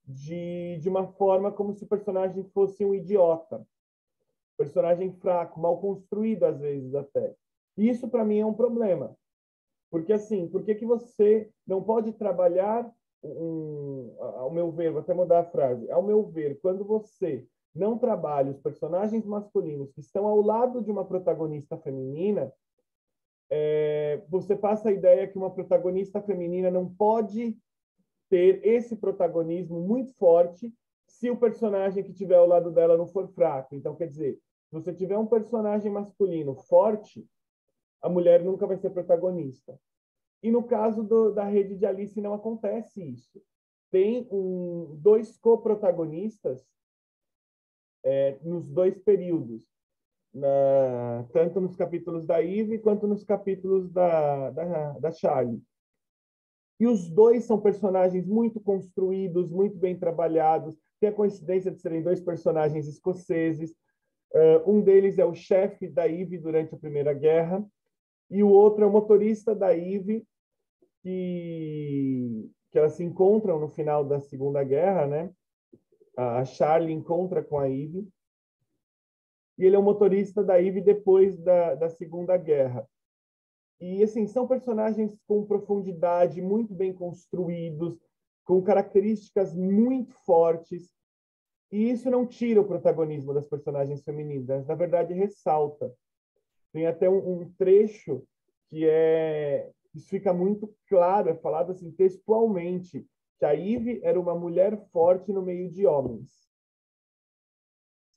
de uma forma como se o personagem fosse um idiota, personagem fraco, mal construído às vezes até. E isso para mim é um problema, porque assim, por que você não pode trabalhar ao meu ver, vou até mudar a frase, ao meu ver, quando você não trabalha os personagens masculinos que estão ao lado de uma protagonista feminina, você passa a ideia que uma protagonista feminina não pode ter esse protagonismo muito forte se o personagem que tiver ao lado dela não for fraco. Então, quer dizer, se você tiver um personagem masculino forte, a mulher nunca vai ser protagonista. E no caso da Rede de Alice não acontece isso. Tem 2 coprotagonistas nos 2 períodos, tanto nos capítulos da Eve quanto nos capítulos da Charlie. E os 2 são personagens muito construídos, muito bem trabalhados. Tem a coincidência de serem 2 personagens escoceses. Um deles é o chefe da Eve durante a Primeira Guerra, e o outro é o motorista da Eve, que elas se encontram no final da Segunda Guerra, né? a Charlie encontra com a Eve, e ele é o motorista da Eve depois da Segunda Guerra. E, assim, são personagens com profundidade, muito bem construídos, com características muito fortes, e isso não tira o protagonismo das personagens femininas, na verdade, ressalta. Tem até um trecho que isso fica muito claro, é falado assim textualmente, que a Eve era uma mulher forte no meio de homens.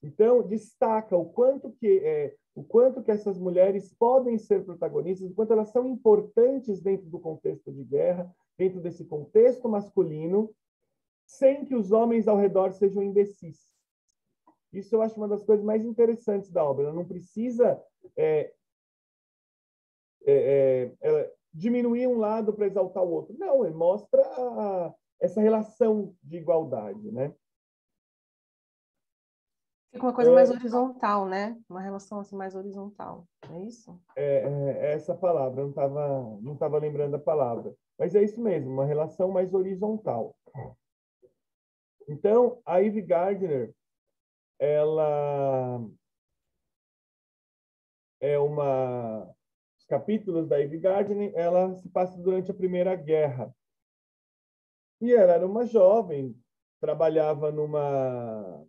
Então, destaca o quanto que essas mulheres podem ser protagonistas, o quanto elas são importantes dentro do contexto de guerra, dentro desse contexto masculino, sem que os homens ao redor sejam imbecis. Isso eu acho uma das coisas mais interessantes da obra. Ela não precisa diminuir um lado para exaltar o outro. Não, ele mostra essa relação de igualdade, né? Fica uma coisa mais horizontal, né? Uma relação assim mais horizontal, é isso? É essa palavra, eu não tava lembrando a palavra. Mas é isso mesmo, uma relação mais horizontal. Então, a Eve Gardner, ela é os capítulos da Eve Gardner, ela se passa durante a Primeira Guerra. E ela era uma jovem, trabalhava numa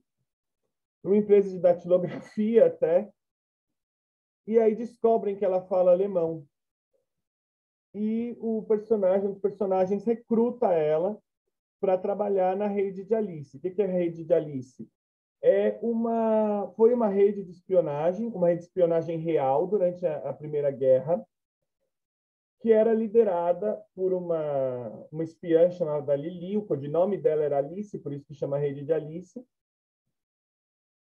empresa de datilografia até, e aí descobrem que ela fala alemão. E um dos personagens recruta ela para trabalhar na rede de Alice. O que é a rede de Alice? Foi uma rede de espionagem real durante a Primeira Guerra, que era liderada por uma espiã chamada Lili. O codinome dela era Alice, por isso que chama Rede de Alice.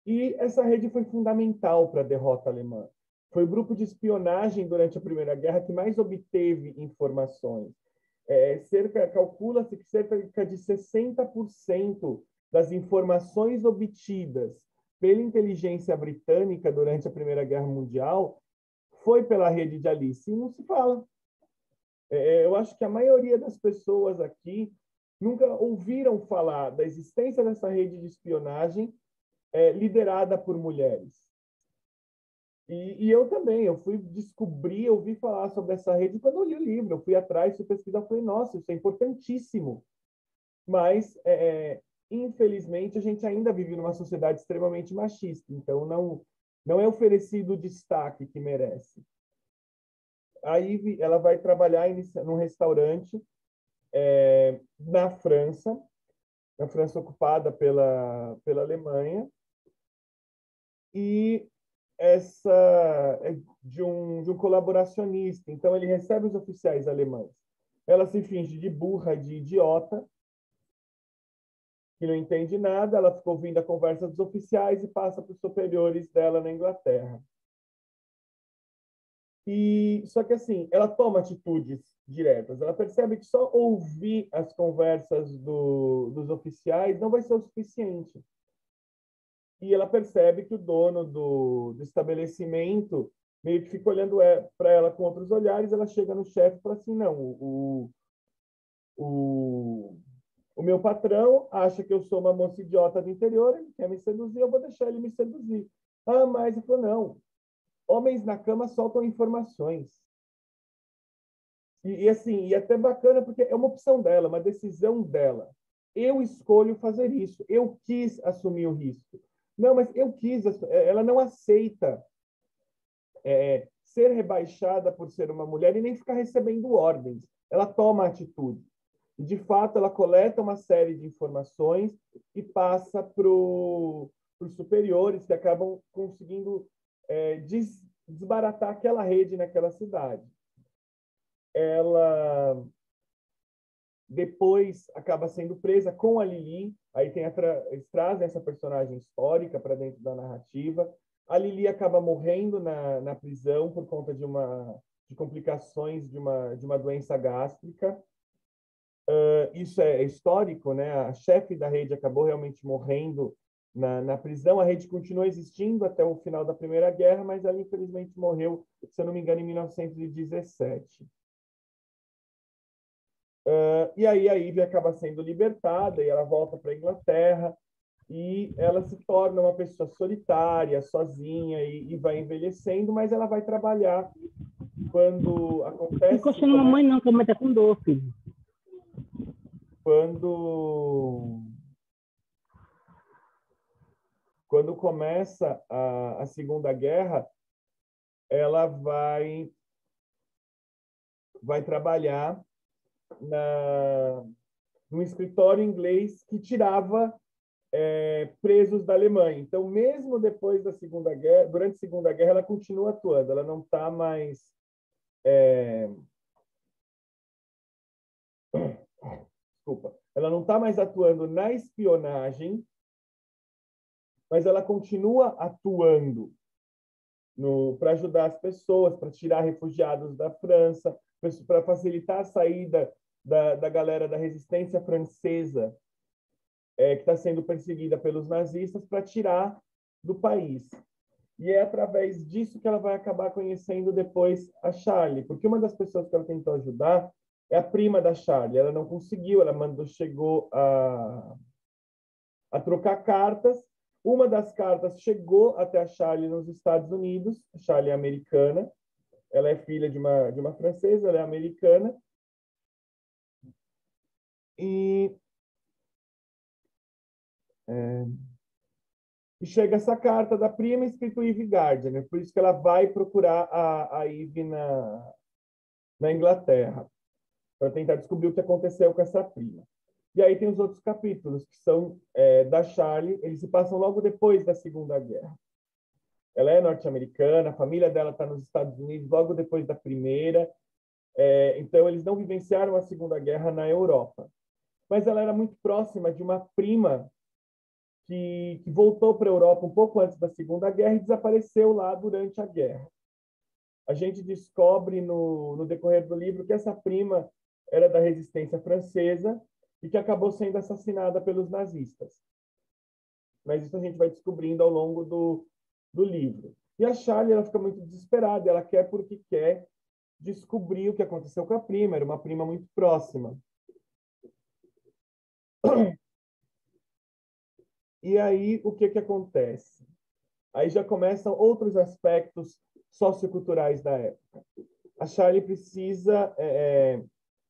E essa rede foi fundamental para a derrota alemã. Foi o grupo de espionagem durante a Primeira Guerra que mais obteve informações. Calcula-se que cerca de 60% das informações obtidas pela inteligência britânica durante a Primeira Guerra Mundial foi pela rede de Alice. E não se fala. Eu acho que a maioria das pessoas aqui nunca ouviram falar da existência dessa rede de espionagem liderada por mulheres. E eu também, eu fui descobrir, ouvi falar sobre essa rede quando eu li o livro, eu fui atrás, fui pesquisar, falei, nossa, isso é importantíssimo. Mas, infelizmente, a gente ainda vive numa sociedade extremamente machista, então não é oferecido o destaque que merece. A Eve, ela vai trabalhar num restaurante na França ocupada pela Alemanha, e essa é de um colaboracionista. Então, ele recebe os oficiais alemães. Ela se finge de burra, de idiota, que não entende nada. Ela fica ouvindo a conversa dos oficiais e passa para os superiores dela na Inglaterra. Só que, assim, ela toma atitudes diretas. Ela percebe que só ouvir as conversas dos oficiais não vai ser o suficiente. E ela percebe que o dono do estabelecimento meio que fica olhando para ela com outros olhares. Ela chega no chefe e fala assim, não, o meu patrão acha que eu sou uma moça idiota do interior, ele quer me seduzir, eu vou deixar ele me seduzir. Ah, mas ele falou, não, homens na cama soltam informações. Assim, e até bacana, porque é uma opção dela, uma decisão dela. Eu escolho fazer isso, eu quis assumir o risco. Não, mas eu quis. Ela não aceita ser rebaixada por ser uma mulher e nem ficar recebendo ordens. Ela toma atitude. E, de fato, ela coleta uma série de informações e passa para os superiores, que acabam conseguindo desbaratar aquela rede naquela cidade. Ela depois acaba sendo presa com a Lili. Aí eles trazem essa personagem histórica para dentro da narrativa. A Lili acaba morrendo na prisão por conta de complicações de uma doença gástrica. Isso é histórico, né? A chefe da rede acabou realmente morrendo na prisão. A rede continua existindo até o final da Primeira Guerra, mas ela infelizmente morreu, se eu não me engano, em 1917. E aí a Eve acaba sendo libertada e ela volta para a Inglaterra. e ela se torna uma pessoa solitária, sozinha e vai envelhecendo, mas ela vai trabalhar quando acontece... Encosta na mamãe não, que a mãe tá com dor, filho. Quando começa a Segunda Guerra, ela vai trabalhar num escritório inglês que tirava presos da Alemanha. Então, mesmo depois da Segunda Guerra, durante a Segunda Guerra, ela continua atuando. Ela não está mais... Desculpa. Ela não está mais atuando na espionagem, mas ela continua atuando para ajudar as pessoas, para tirar refugiados da França, para facilitar a saída da galera da resistência francesa, que está sendo perseguida pelos nazistas, para tirar do país. E é através disso que ela vai acabar conhecendo depois a Charlie, porque uma das pessoas que ela tentou ajudar é a prima da Charlie. Ela não conseguiu, chegou a trocar cartas. Uma das cartas chegou até a Charlie nos Estados Unidos. A Charlie é americana. Ela é filha de uma francesa, ela é americana. E chega essa carta da prima escrito Eve Gardner. Por isso que ela vai procurar a Eve na Inglaterra, para tentar descobrir o que aconteceu com essa prima. E aí tem os outros capítulos, que são da Charlie, eles se passam logo depois da Segunda Guerra. Ela é norte-americana, a família dela está nos Estados Unidos logo depois da Primeira, então eles não vivenciaram a Segunda Guerra na Europa. Mas ela era muito próxima de uma prima que voltou para a Europa um pouco antes da Segunda Guerra e desapareceu lá durante a guerra. A gente descobre no decorrer do livro que essa prima era da resistência francesa e que acabou sendo assassinada pelos nazistas. Mas isso a gente vai descobrindo ao longo do livro. E a Charlie, ela fica muito desesperada, ela quer porque quer descobrir o que aconteceu com a prima, era uma prima muito próxima. E aí, o que acontece? Aí já começam outros aspectos socioculturais da época. A Charlie precisa...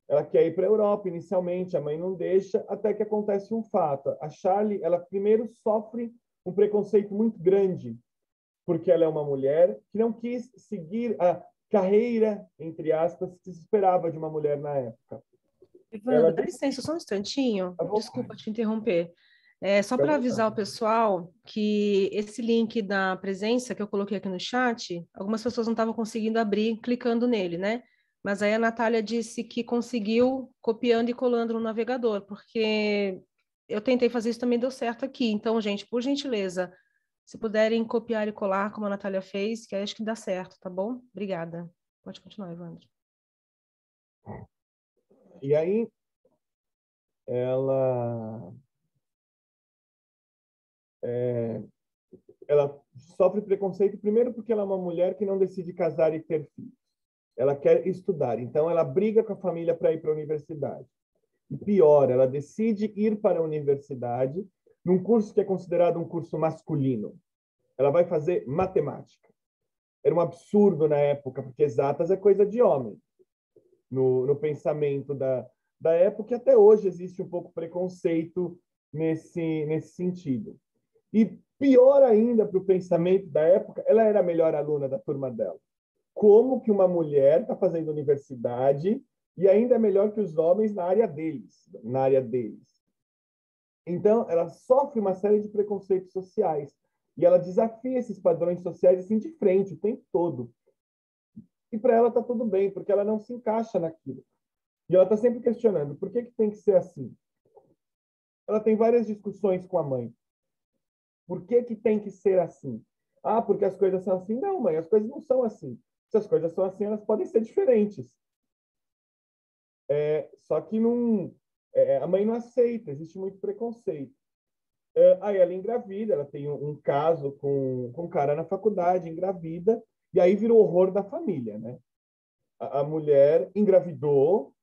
ela quer ir para a Europa inicialmente, a mãe não deixa, até que acontece um fato. A Charlie, ela primeiro sofre um preconceito muito grande, porque ela é uma mulher que não quis seguir a carreira, entre aspas, que se esperava de uma mulher na época. Evandro, dá licença, só um instantinho. Desculpa te interromper. Só para avisar o pessoal que esse link da presença que eu coloquei aqui no chat, algumas pessoas não estavam conseguindo abrir clicando nele, né? Mas aí a Natália disse que conseguiu copiando e colando no navegador, porque eu tentei fazer isso, também deu certo aqui. Então, gente, por gentileza, se puderem copiar e colar, como a Natália fez, que acho que dá certo, tá bom? Obrigada. Pode continuar, Evandro. E aí, ela sofre preconceito, primeiro porque ela é uma mulher que não decide casar e ter filhos. Ela quer estudar, então ela briga com a família para ir para a universidade. E pior, ela decide ir para a universidade num curso que é considerado um curso masculino. Ela vai fazer matemática. Era um absurdo na época, porque exatas é coisa de homem. No pensamento da época, e até hoje existe um pouco preconceito nesse sentido. E pior ainda para o pensamento da época, ela era a melhor aluna da turma dela. Como que uma mulher está fazendo universidade e ainda é melhor que os homens na área deles. Então, ela sofre uma série de preconceitos sociais. E ela desafia esses padrões sociais assim de frente, o tempo todo. E para ela está tudo bem, porque ela não se encaixa naquilo. E ela está sempre questionando, por que tem que ser assim? Ela tem várias discussões com a mãe. Por que tem que ser assim? Ah, porque as coisas são assim? Não, mãe, as coisas não são assim. Se as coisas são assim, elas podem ser diferentes. Só que a mãe não aceita, existe muito preconceito. Aí ela engravida, ela tem um caso com um cara na faculdade, engravida, e aí vira o horror da família, né? A mulher engravidou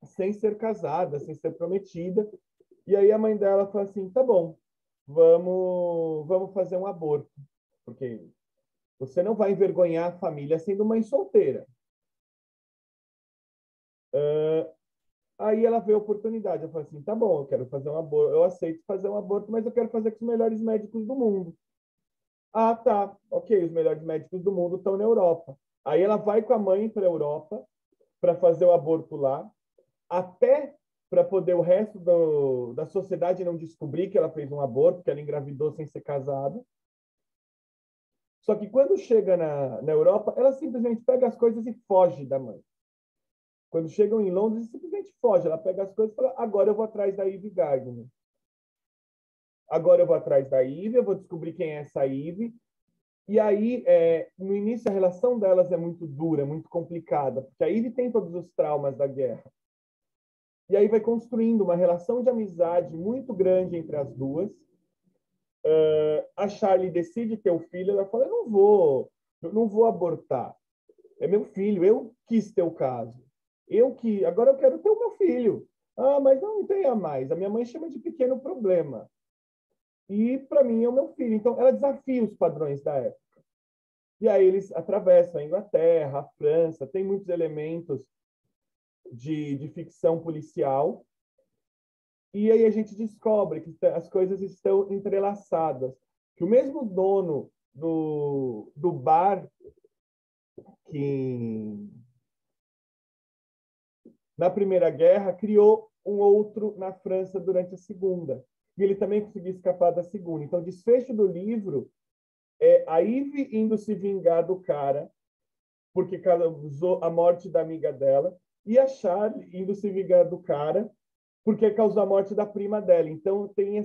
sem ser casada, sem ser prometida, e aí a mãe dela fala assim, tá bom, vamos fazer um aborto, porque você não vai envergonhar a família sendo mãe solteira. Aí ela vê a oportunidade, ela fala assim, tá bom, eu quero fazer um aborto, eu aceito fazer um aborto, mas eu quero fazer com os melhores médicos do mundo. Ah, tá, ok, os melhores médicos do mundo estão na Europa. Aí ela vai com a mãe para a Europa para fazer o aborto lá, até para poder o resto da sociedade não descobrir que ela fez um aborto, que ela engravidou sem ser casada. Só que quando chega na Europa, ela simplesmente pega as coisas e foge da mãe. Quando chegam em Londres, simplesmente foge. Ela pega as coisas e fala, agora eu vou atrás da Eve Gardner. Agora eu vou atrás da Eve, eu vou descobrir quem é essa Eve. E aí, no início, a relação delas é muito dura, muito complicada, porque a Eve tem todos os traumas da guerra. E aí vai construindo uma relação de amizade muito grande entre as duas. A Charlie decide ter o filho, ela fala, eu não vou abortar. É meu filho, eu quis ter o caso. Agora eu quero ter o meu filho. Ah, mas não tenha mais. A minha mãe chama de pequeno problema. E para mim é o meu filho. Então ela desafia os padrões da época. E aí eles atravessam a Inglaterra, a França, tem muitos elementos de ficção policial. E aí a gente descobre que as coisas estão entrelaçadas. Que o mesmo dono do bar que na Primeira Guerra criou um outro na França durante a Segunda. E ele também conseguiu escapar da Segunda. Então, o desfecho do livro é a Eve indo se vingar do cara, porque causou a morte da amiga dela, e a Charlie indo se vingar do cara, porque causou a morte da prima dela. Então, tem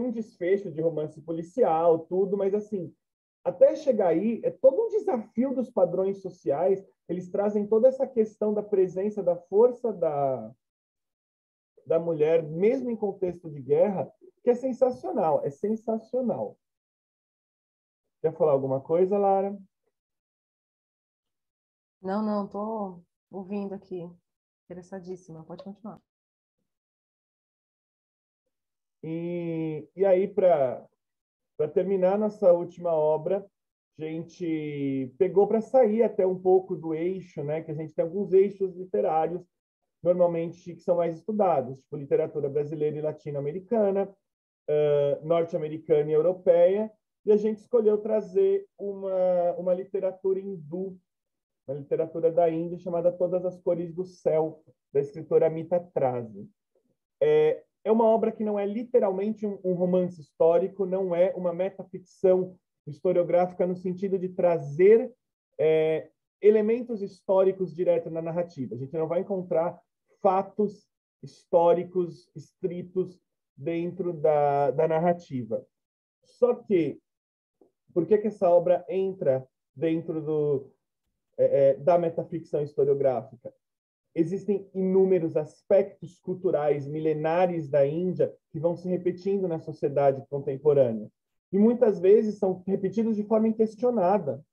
um desfecho de romance policial, tudo, mas assim, até chegar aí, é todo um desafio dos padrões sociais. Eles trazem toda essa questão da presença, da força da mulher, mesmo em contexto de guerra, que é sensacional, é sensacional. Quer falar alguma coisa, Lara? Não, tô ouvindo aqui. Interessadíssima, pode continuar. E aí, para terminar nossa última obra, a gente pegou para sair até um pouco do eixo, né? Que a gente tem alguns eixos literários, normalmente, que são mais estudados, tipo literatura brasileira e latino-americana, norte-americana e europeia, e a gente escolheu trazer uma literatura hindu, uma literatura da Índia chamada Todas as Cores do Céu, da escritora Amita Trazi. É uma obra que não é literalmente um romance histórico, não é uma metaficção historiográfica no sentido de trazer elementos históricos direto na narrativa. A gente não vai encontrar fatos históricos estritos dentro da narrativa. Só que, por que essa obra entra dentro da metaficção historiográfica? Existem inúmeros aspectos culturais milenares da Índia que vão se repetindo na sociedade contemporânea. E muitas vezes são repetidos de forma inquestionada.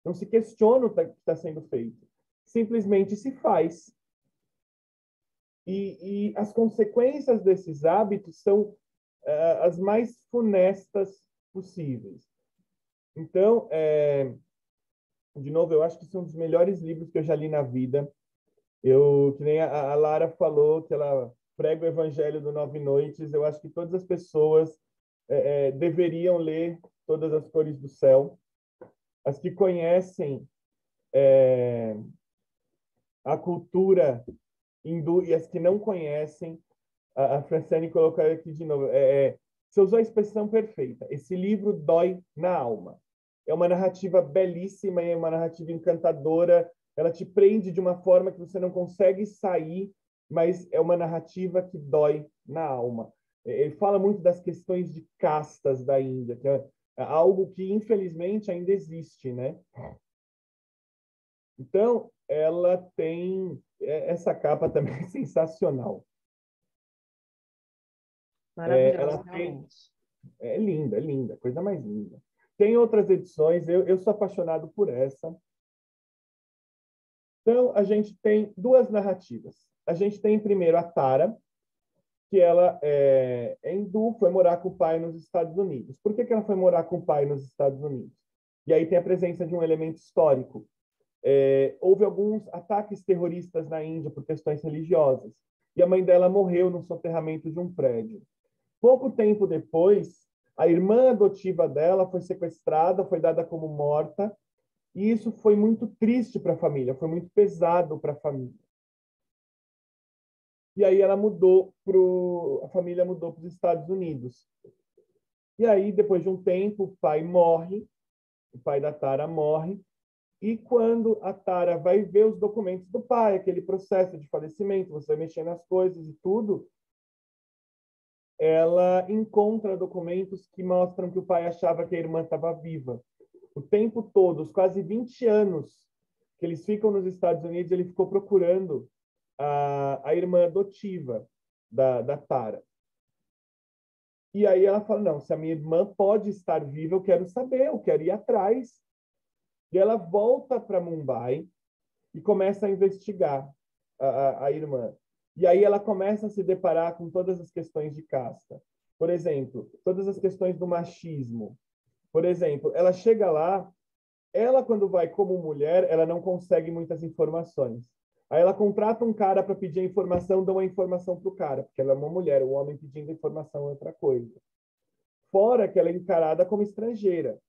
Não se questiona o que está sendo feito. Simplesmente se faz. E as consequências desses hábitos são as mais funestas possíveis. Então, de novo, eu acho que são um dos melhores livros que eu já li na vida. Que nem a Lara falou, que ela prega o Evangelho do Nove Noites, eu acho que todas as pessoas deveriam ler Todas as Cores do Céu. As que conhecem a cultura hindu e as que não conhecem, a Franciane colocou aqui de novo, você usou a expressão perfeita, esse livro dói na alma. É uma narrativa belíssima, é uma narrativa encantadora, ela te prende de uma forma que você não consegue sair, mas é uma narrativa que dói na alma. Ele fala muito das questões de castas da Índia, que é algo que, infelizmente, ainda existe, né? Então, ela tem... Essa capa também é sensacional. Maravilhosa, realmente. É linda, coisa mais linda. Tem outras edições, eu sou apaixonado por essa. Então, a gente tem duas narrativas. A gente tem, primeiro, a Tara, que ela é hindu, foi morar com o pai nos Estados Unidos. Por que ela foi morar com o pai nos Estados Unidos? E aí tem a presença de um elemento histórico. Houve alguns ataques terroristas na Índia por questões religiosas. E a mãe dela morreu no soterramento de um prédio. Pouco tempo depois, a irmã adotiva dela foi sequestrada, foi dada como morta. E isso foi muito triste para a família, foi muito pesado para a família. E aí a família mudou para os Estados Unidos. E aí, depois de um tempo, o pai morre, o pai da Tara morre, e quando a Tara vai ver os documentos do pai, aquele processo de falecimento, você vai mexer nas coisas e tudo, ela encontra documentos que mostram que o pai achava que a irmã estava viva. O tempo todo, os quase 20 anos que eles ficam nos Estados Unidos, ele ficou procurando a irmã adotiva da Tara. E aí ela fala, não, se a minha irmã pode estar viva, eu quero saber, eu quero ir atrás. E ela volta para Mumbai e começa a investigar a irmã. E aí ela começa a se deparar com todas as questões de casta. Por exemplo, todas as questões do machismo. Por exemplo, ela chega lá, ela quando vai como mulher, ela não consegue muitas informações. Aí ela contrata um cara para pedir a informação, dá uma informação para o cara, porque ela é uma mulher, o homem pedindo informação é outra coisa. Fora que ela é encarada como estrangeira.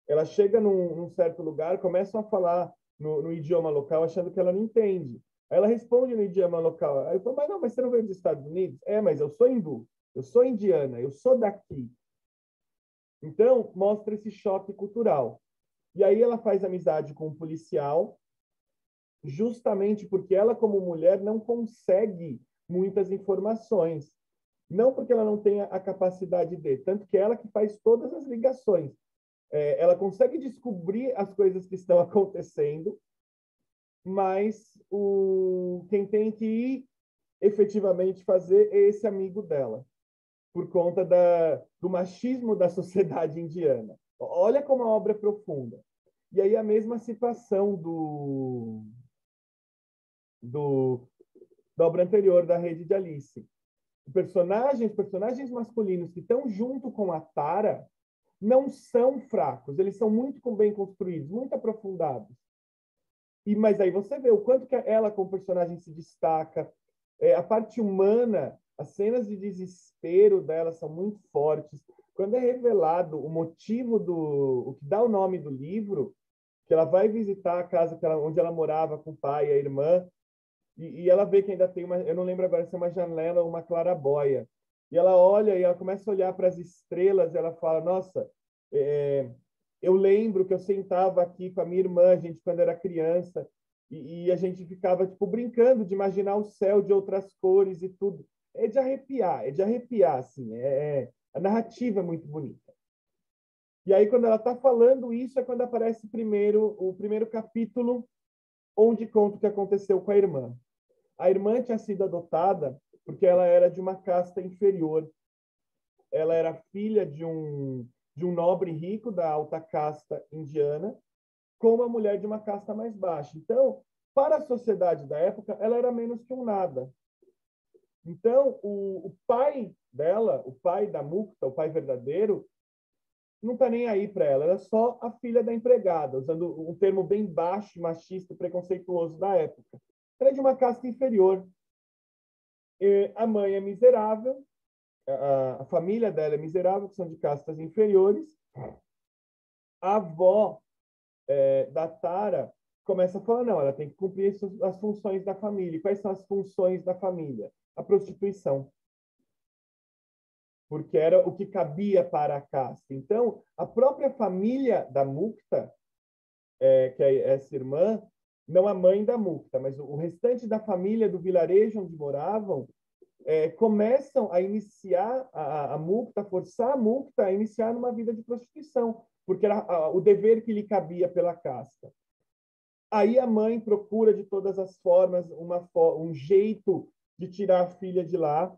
Ela chega num certo lugar, começam a falar no idioma local, achando que ela não entende. Aí ela responde no idioma local. Aí eu falo, mas você não veio dos Estados Unidos? Mas eu sou hindu, eu sou indiana, eu sou daqui. Então, mostra esse choque cultural. E aí ela faz amizade com um policial, justamente porque ela, como mulher, não consegue muitas informações. Não porque ela não tenha a capacidade de, tanto que é ela que faz todas as ligações. Ela consegue descobrir as coisas que estão acontecendo, mas quem tem que ir efetivamente fazer é esse amigo dela, por conta do machismo da sociedade indiana. Olha como a obra é profunda. E aí a mesma situação da obra anterior, da Rede de Alice. Os personagens masculinos que estão junto com a Tara não são fracos, eles são muito bem construídos, muito aprofundados. Mas aí você vê o quanto que ela, como personagem, se destaca. A parte humana, as cenas de desespero dela são muito fortes. Quando é revelado o motivo o que dá o nome do livro, que ela vai visitar a casa onde ela morava com o pai e a irmã, e ela vê que ainda tem eu não lembro agora se é uma janela ou uma clarabóia. E ela olha e ela começa a olhar para as estrelas e ela fala, nossa, eu lembro que eu sentava aqui com a minha irmã, a gente quando era criança, e a gente ficava tipo brincando de imaginar o céu de outras cores e tudo. É de arrepiar, assim. A narrativa é muito bonita. E aí, quando ela está falando isso, é quando aparece o primeiro capítulo, onde conta o que aconteceu com a irmã. A irmã tinha sido adotada porque ela era de uma casta inferior. Ela era filha de um nobre rico da alta casta indiana, com uma mulher de uma casta mais baixa. Então, para a sociedade da época, ela era menos que um nada. Então, o pai dela, o pai da Mukta, o pai verdadeiro, não está nem aí para ela. Ela é só a filha da empregada, usando um termo bem baixo, machista, preconceituoso da época. Ela é de uma casta inferior. A mãe é miserável, a família dela é miserável, que são de castas inferiores. A avó da Tara começa a falar, não, ela tem que cumprir as funções da família. E quais são as funções da família? A prostituição. Porque era o que cabia para a casta. Então, a própria família da Mukta, que é essa irmã, não a mãe da Mukta, mas o restante da família do vilarejo onde moravam, começam a iniciar a Mukta, forçar a Mukta a iniciar numa vida de prostituição, porque era o dever que lhe cabia pela casta. Aí a mãe procura de todas as formas um jeito de tirar a filha de lá.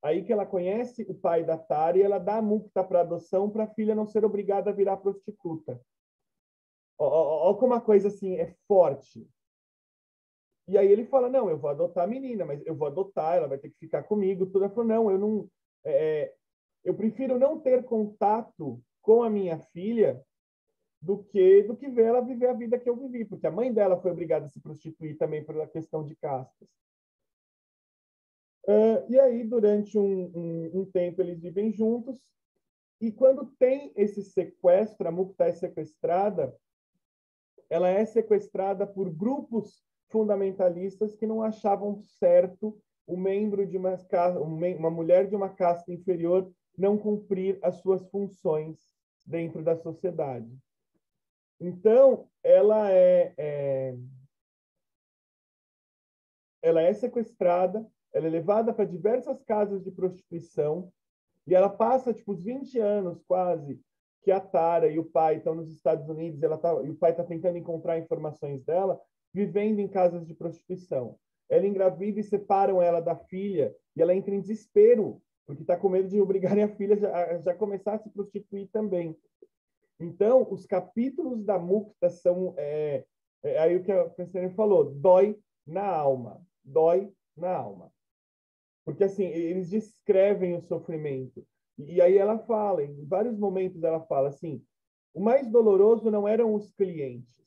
Aí que ela conhece o pai da Tara e ela dá a Mukta para adoção para a filha não ser obrigada a virar prostituta. Olha como uma coisa assim é forte. E aí ele fala, não, eu vou adotar a menina, mas eu vou adotar, ela vai ter que ficar comigo, tudo. Ela falou, não, eu não... eu prefiro não ter contato com a minha filha do que ver ela viver a vida que eu vivi, porque a mãe dela foi obrigada a se prostituir também por uma questão de castas. E aí, durante um tempo, eles vivem juntos, e quando tem esse sequestro, a Mukta é sequestrada, ela é sequestrada por grupos fundamentalistas que não achavam certo o membro de uma mulher de uma casta inferior não cumprir as suas funções dentro da sociedade. Então, ela é sequestrada, ela é levada para diversas casas de prostituição e ela passa tipo os 20 anos quase que a Tara e o pai estão nos Estados Unidos, e o pai está tentando encontrar informações dela, vivendo em casas de prostituição. Ela engravida e separam ela da filha e ela entra em desespero porque está com medo de obrigarem a filha já começar a se prostituir também. Então, os capítulos da Mukta são aí o que a professora falou, dói na alma, dói na alma. Porque, assim, eles descrevem o sofrimento. E aí ela fala, em vários momentos ela fala assim, o mais doloroso não eram os clientes.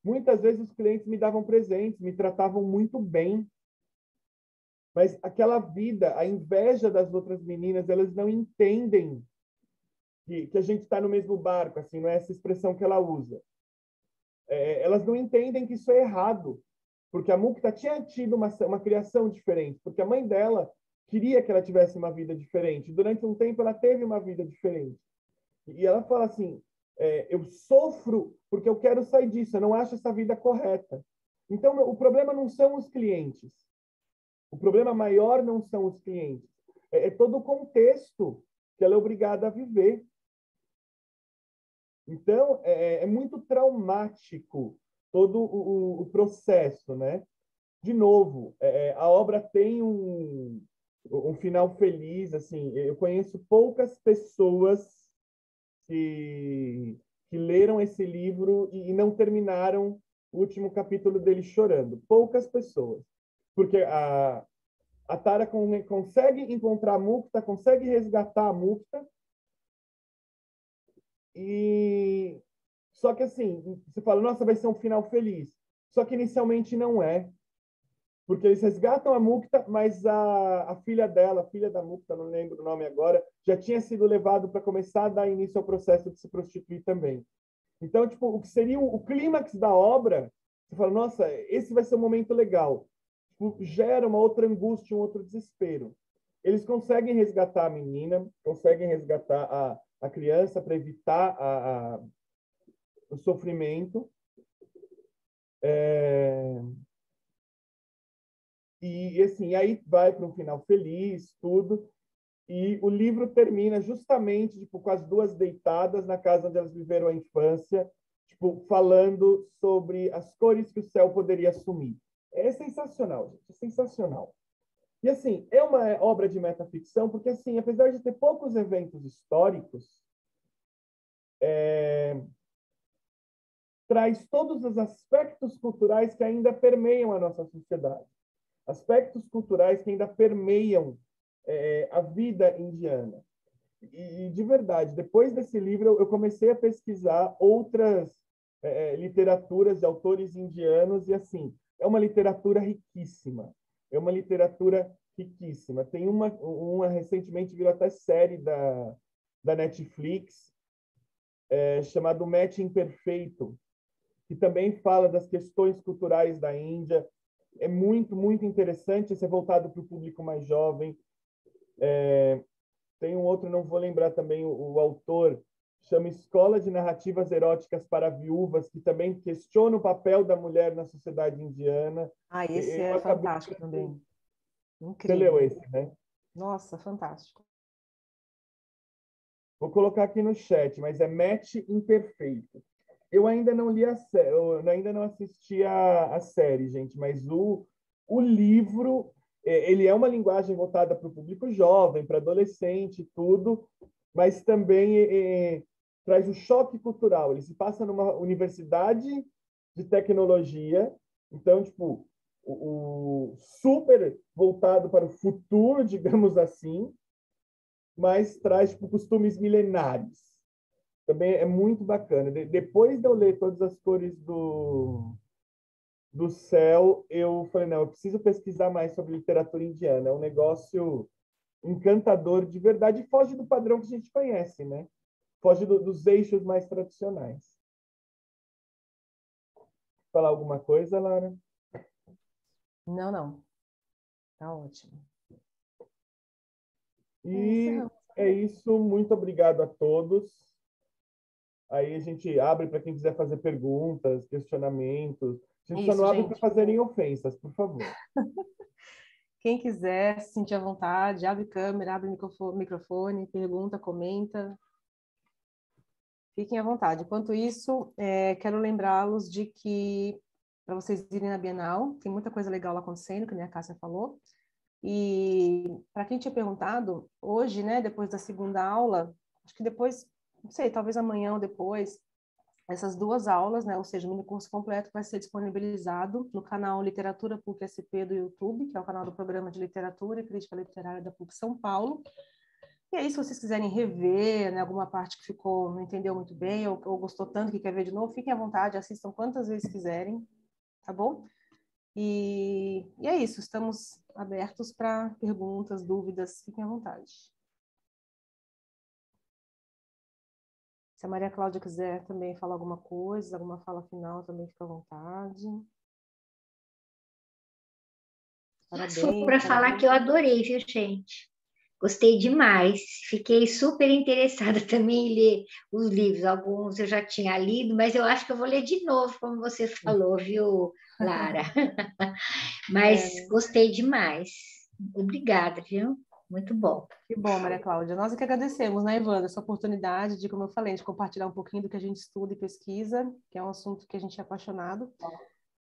Muitas vezes os clientes me davam presentes, me tratavam muito bem. Mas aquela vida, a inveja das outras meninas, elas não entendem que a gente está no mesmo barco, assim, não é essa expressão que ela usa. Elas não entendem que isso é errado, porque a Mukta tinha tido uma criação diferente, porque a mãe dela queria que ela tivesse uma vida diferente. Durante um tempo, ela teve uma vida diferente. E ela fala assim, eu sofro porque eu quero sair disso, eu não acho essa vida correta. Então, o problema não são os clientes. O problema maior não são os clientes. É todo o contexto que ela é obrigada a viver. Então, é muito traumático todo o processo, né? De novo, a obra tem um final feliz, assim. Eu conheço poucas pessoas que leram esse livro e não terminaram o último capítulo dele chorando. Poucas pessoas. Porque a Tara consegue encontrar a Mukta, consegue resgatar a Mukta, e só que assim, você fala, nossa, vai ser um final feliz. Só que inicialmente não é. Porque eles resgatam a Mukta, mas a filha dela, a filha da Mukta, não lembro o nome agora, já tinha sido levado para começar a dar início ao processo de se prostituir também. Então, tipo, o que seria o clímax da obra, você fala, nossa, esse vai ser um momento legal. Tipo, gera uma outra angústia, um outro desespero. Eles conseguem resgatar a menina, conseguem resgatar a criança para evitar o sofrimento. E assim, aí vai para um final feliz, tudo. E o livro termina justamente tipo, com as duas deitadas na casa onde elas viveram a infância, tipo, falando sobre as cores que o céu poderia assumir. É sensacional, gente, é sensacional. E assim, é uma obra de metaficção, porque assim, apesar de ter poucos eventos históricos, traz todos os aspectos culturais que ainda permeiam a nossa sociedade. Aspectos culturais que ainda permeiam a vida indiana. E, de verdade, depois desse livro, eu comecei a pesquisar outras literaturas de autores indianos, e assim, é uma literatura riquíssima. É uma literatura riquíssima. Tem uma recentemente virou até série da Netflix, chamado Match Imperfeito, que também fala das questões culturais da Índia. É muito, muito interessante. Esse é voltado para o público mais jovem. Tem um outro, não vou lembrar também o autor, chama Escola de Narrativas Eróticas para Viúvas, que também questiona o papel da mulher na sociedade indiana. Esse é fantástico também. Incrível. Você leu esse, né? Nossa, fantástico. Vou colocar aqui no chat, mas é Match Imperfeito. Eu ainda não li eu ainda não assisti a série, gente, mas o livro, ele é uma linguagem voltada para o público jovem, para adolescente, tudo, mas também traz o choque cultural. Ele se passa numa universidade de tecnologia, então, tipo, o super voltado para o futuro, digamos assim, mas traz tipo, costumes milenares. Também é muito bacana. Depois de eu ler Todas as Cores do Céu, eu falei, não, eu preciso pesquisar mais sobre literatura indiana. É um negócio encantador de verdade e foge do padrão que a gente conhece, né? Foge dos eixos mais tradicionais. Falar alguma coisa, Lara? Não, não. Tá ótimo. E é isso. Muito obrigado a todos. Aí a gente abre para quem quiser fazer perguntas, questionamentos. A gente só não abre para fazerem ofensas, por favor. Quem quiser se sentir à vontade, abre câmera, abre microfone, pergunta, comenta. Fiquem à vontade. Enquanto isso, quero lembrá-los de que, para vocês irem na Bienal, tem muita coisa legal lá acontecendo, que nem a Cássia falou. E para quem tinha perguntado, hoje, né, depois da segunda aula, acho que depois, não sei, talvez amanhã ou depois, essas 2 aulas, né, ou seja, o mini curso completo vai ser disponibilizado no canal Literatura PUC-SP do YouTube, que é o canal do Programa de Literatura e Crítica Literária da PUC São Paulo. E aí, se vocês quiserem rever, né, alguma parte que ficou, não entendeu muito bem, ou gostou tanto que quer ver de novo, fiquem à vontade, assistam quantas vezes quiserem, tá bom? E é isso, estamos abertos para perguntas, dúvidas, fiquem à vontade. Se a Maria Cláudia quiser também falar alguma coisa, alguma fala final, também fica à vontade. Parabéns. Para falar que eu adorei, viu, gente? Gostei demais. Fiquei super interessada também em ler os livros. Alguns eu já tinha lido, mas eu acho que eu vou ler de novo, como você falou, viu, Lara? Mas gostei demais. Obrigada, viu? Muito bom. Que bom, Maria Cláudia. Nós é que agradecemos, né, Ivana, essa oportunidade de, como eu falei, de compartilhar um pouquinho do que a gente estuda e pesquisa, que é um assunto que a gente é apaixonado.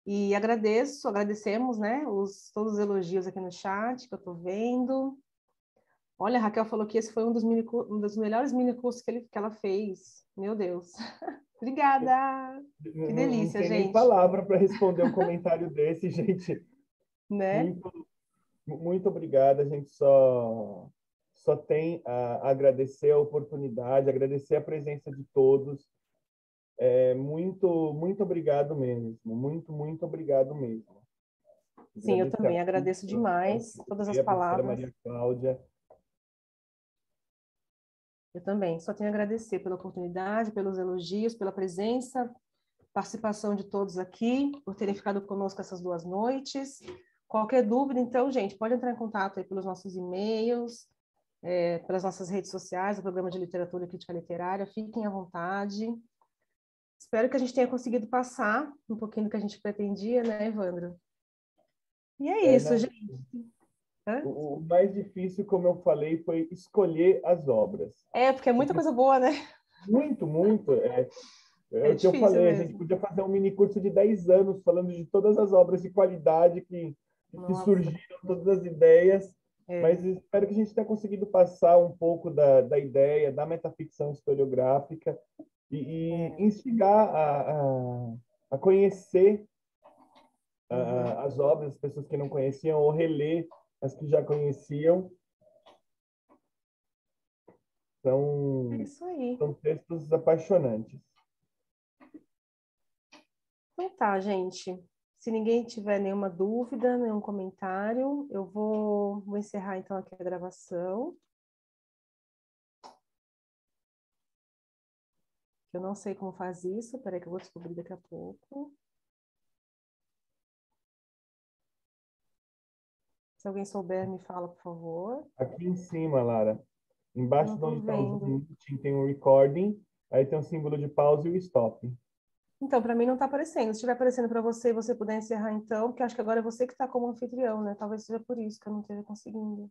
E agradecemos, né, todos os elogios aqui no chat que eu estou vendo. Olha, a Raquel falou que esse foi um dos melhores minicursos que ela fez. Meu Deus. Obrigada! Que delícia, não tem gente. nem palavra para responder um comentário desse, gente. Né? Muito obrigado. A gente só tem a agradecer a oportunidade, agradecer a presença de todos. Muito obrigado mesmo. Muito obrigado mesmo. Sim, eu também agradeço demais todas as palavras. Maria Cláudia. Eu também, só tenho a agradecer pela oportunidade, pelos elogios, pela presença, participação de todos aqui, por terem ficado conosco essas 2 noites. Qualquer dúvida, então, gente, pode entrar em contato aí pelos nossos e-mails, pelas nossas redes sociais, o Programa de Literatura e Crítica Literária, fiquem à vontade. Espero que a gente tenha conseguido passar um pouquinho do que a gente pretendia, né, Evandro? E é isso, gente. O mais difícil, como eu falei, foi escolher as obras. Porque é muita coisa boa, né? Muito. É o que eu falei, mesmo. a gente podia fazer um mini curso de 10 anos falando de todas as obras de qualidade que surgiram, todas as ideias, mas espero que a gente tenha conseguido passar um pouco da ideia, da metaficção historiográfica e instigar a conhecer as obras, as pessoas que não conheciam, ou reler as que já conheciam. São textos apaixonantes. Então tá, gente. Se ninguém tiver nenhuma dúvida, nenhum comentário, eu vou encerrar então aqui a gravação. Eu não sei como faz isso, peraí que eu vou descobrir daqui a pouco. Se alguém souber, me fala, por favor. Aqui em cima, Lara. Embaixo de onde está o Zoom, tem um recording, aí tem um símbolo de pause e o stop. Então, para mim não está aparecendo. Se estiver aparecendo para você e você puder encerrar então, porque acho que agora é você que está como anfitrião, né? Talvez seja por isso que eu não esteja conseguindo.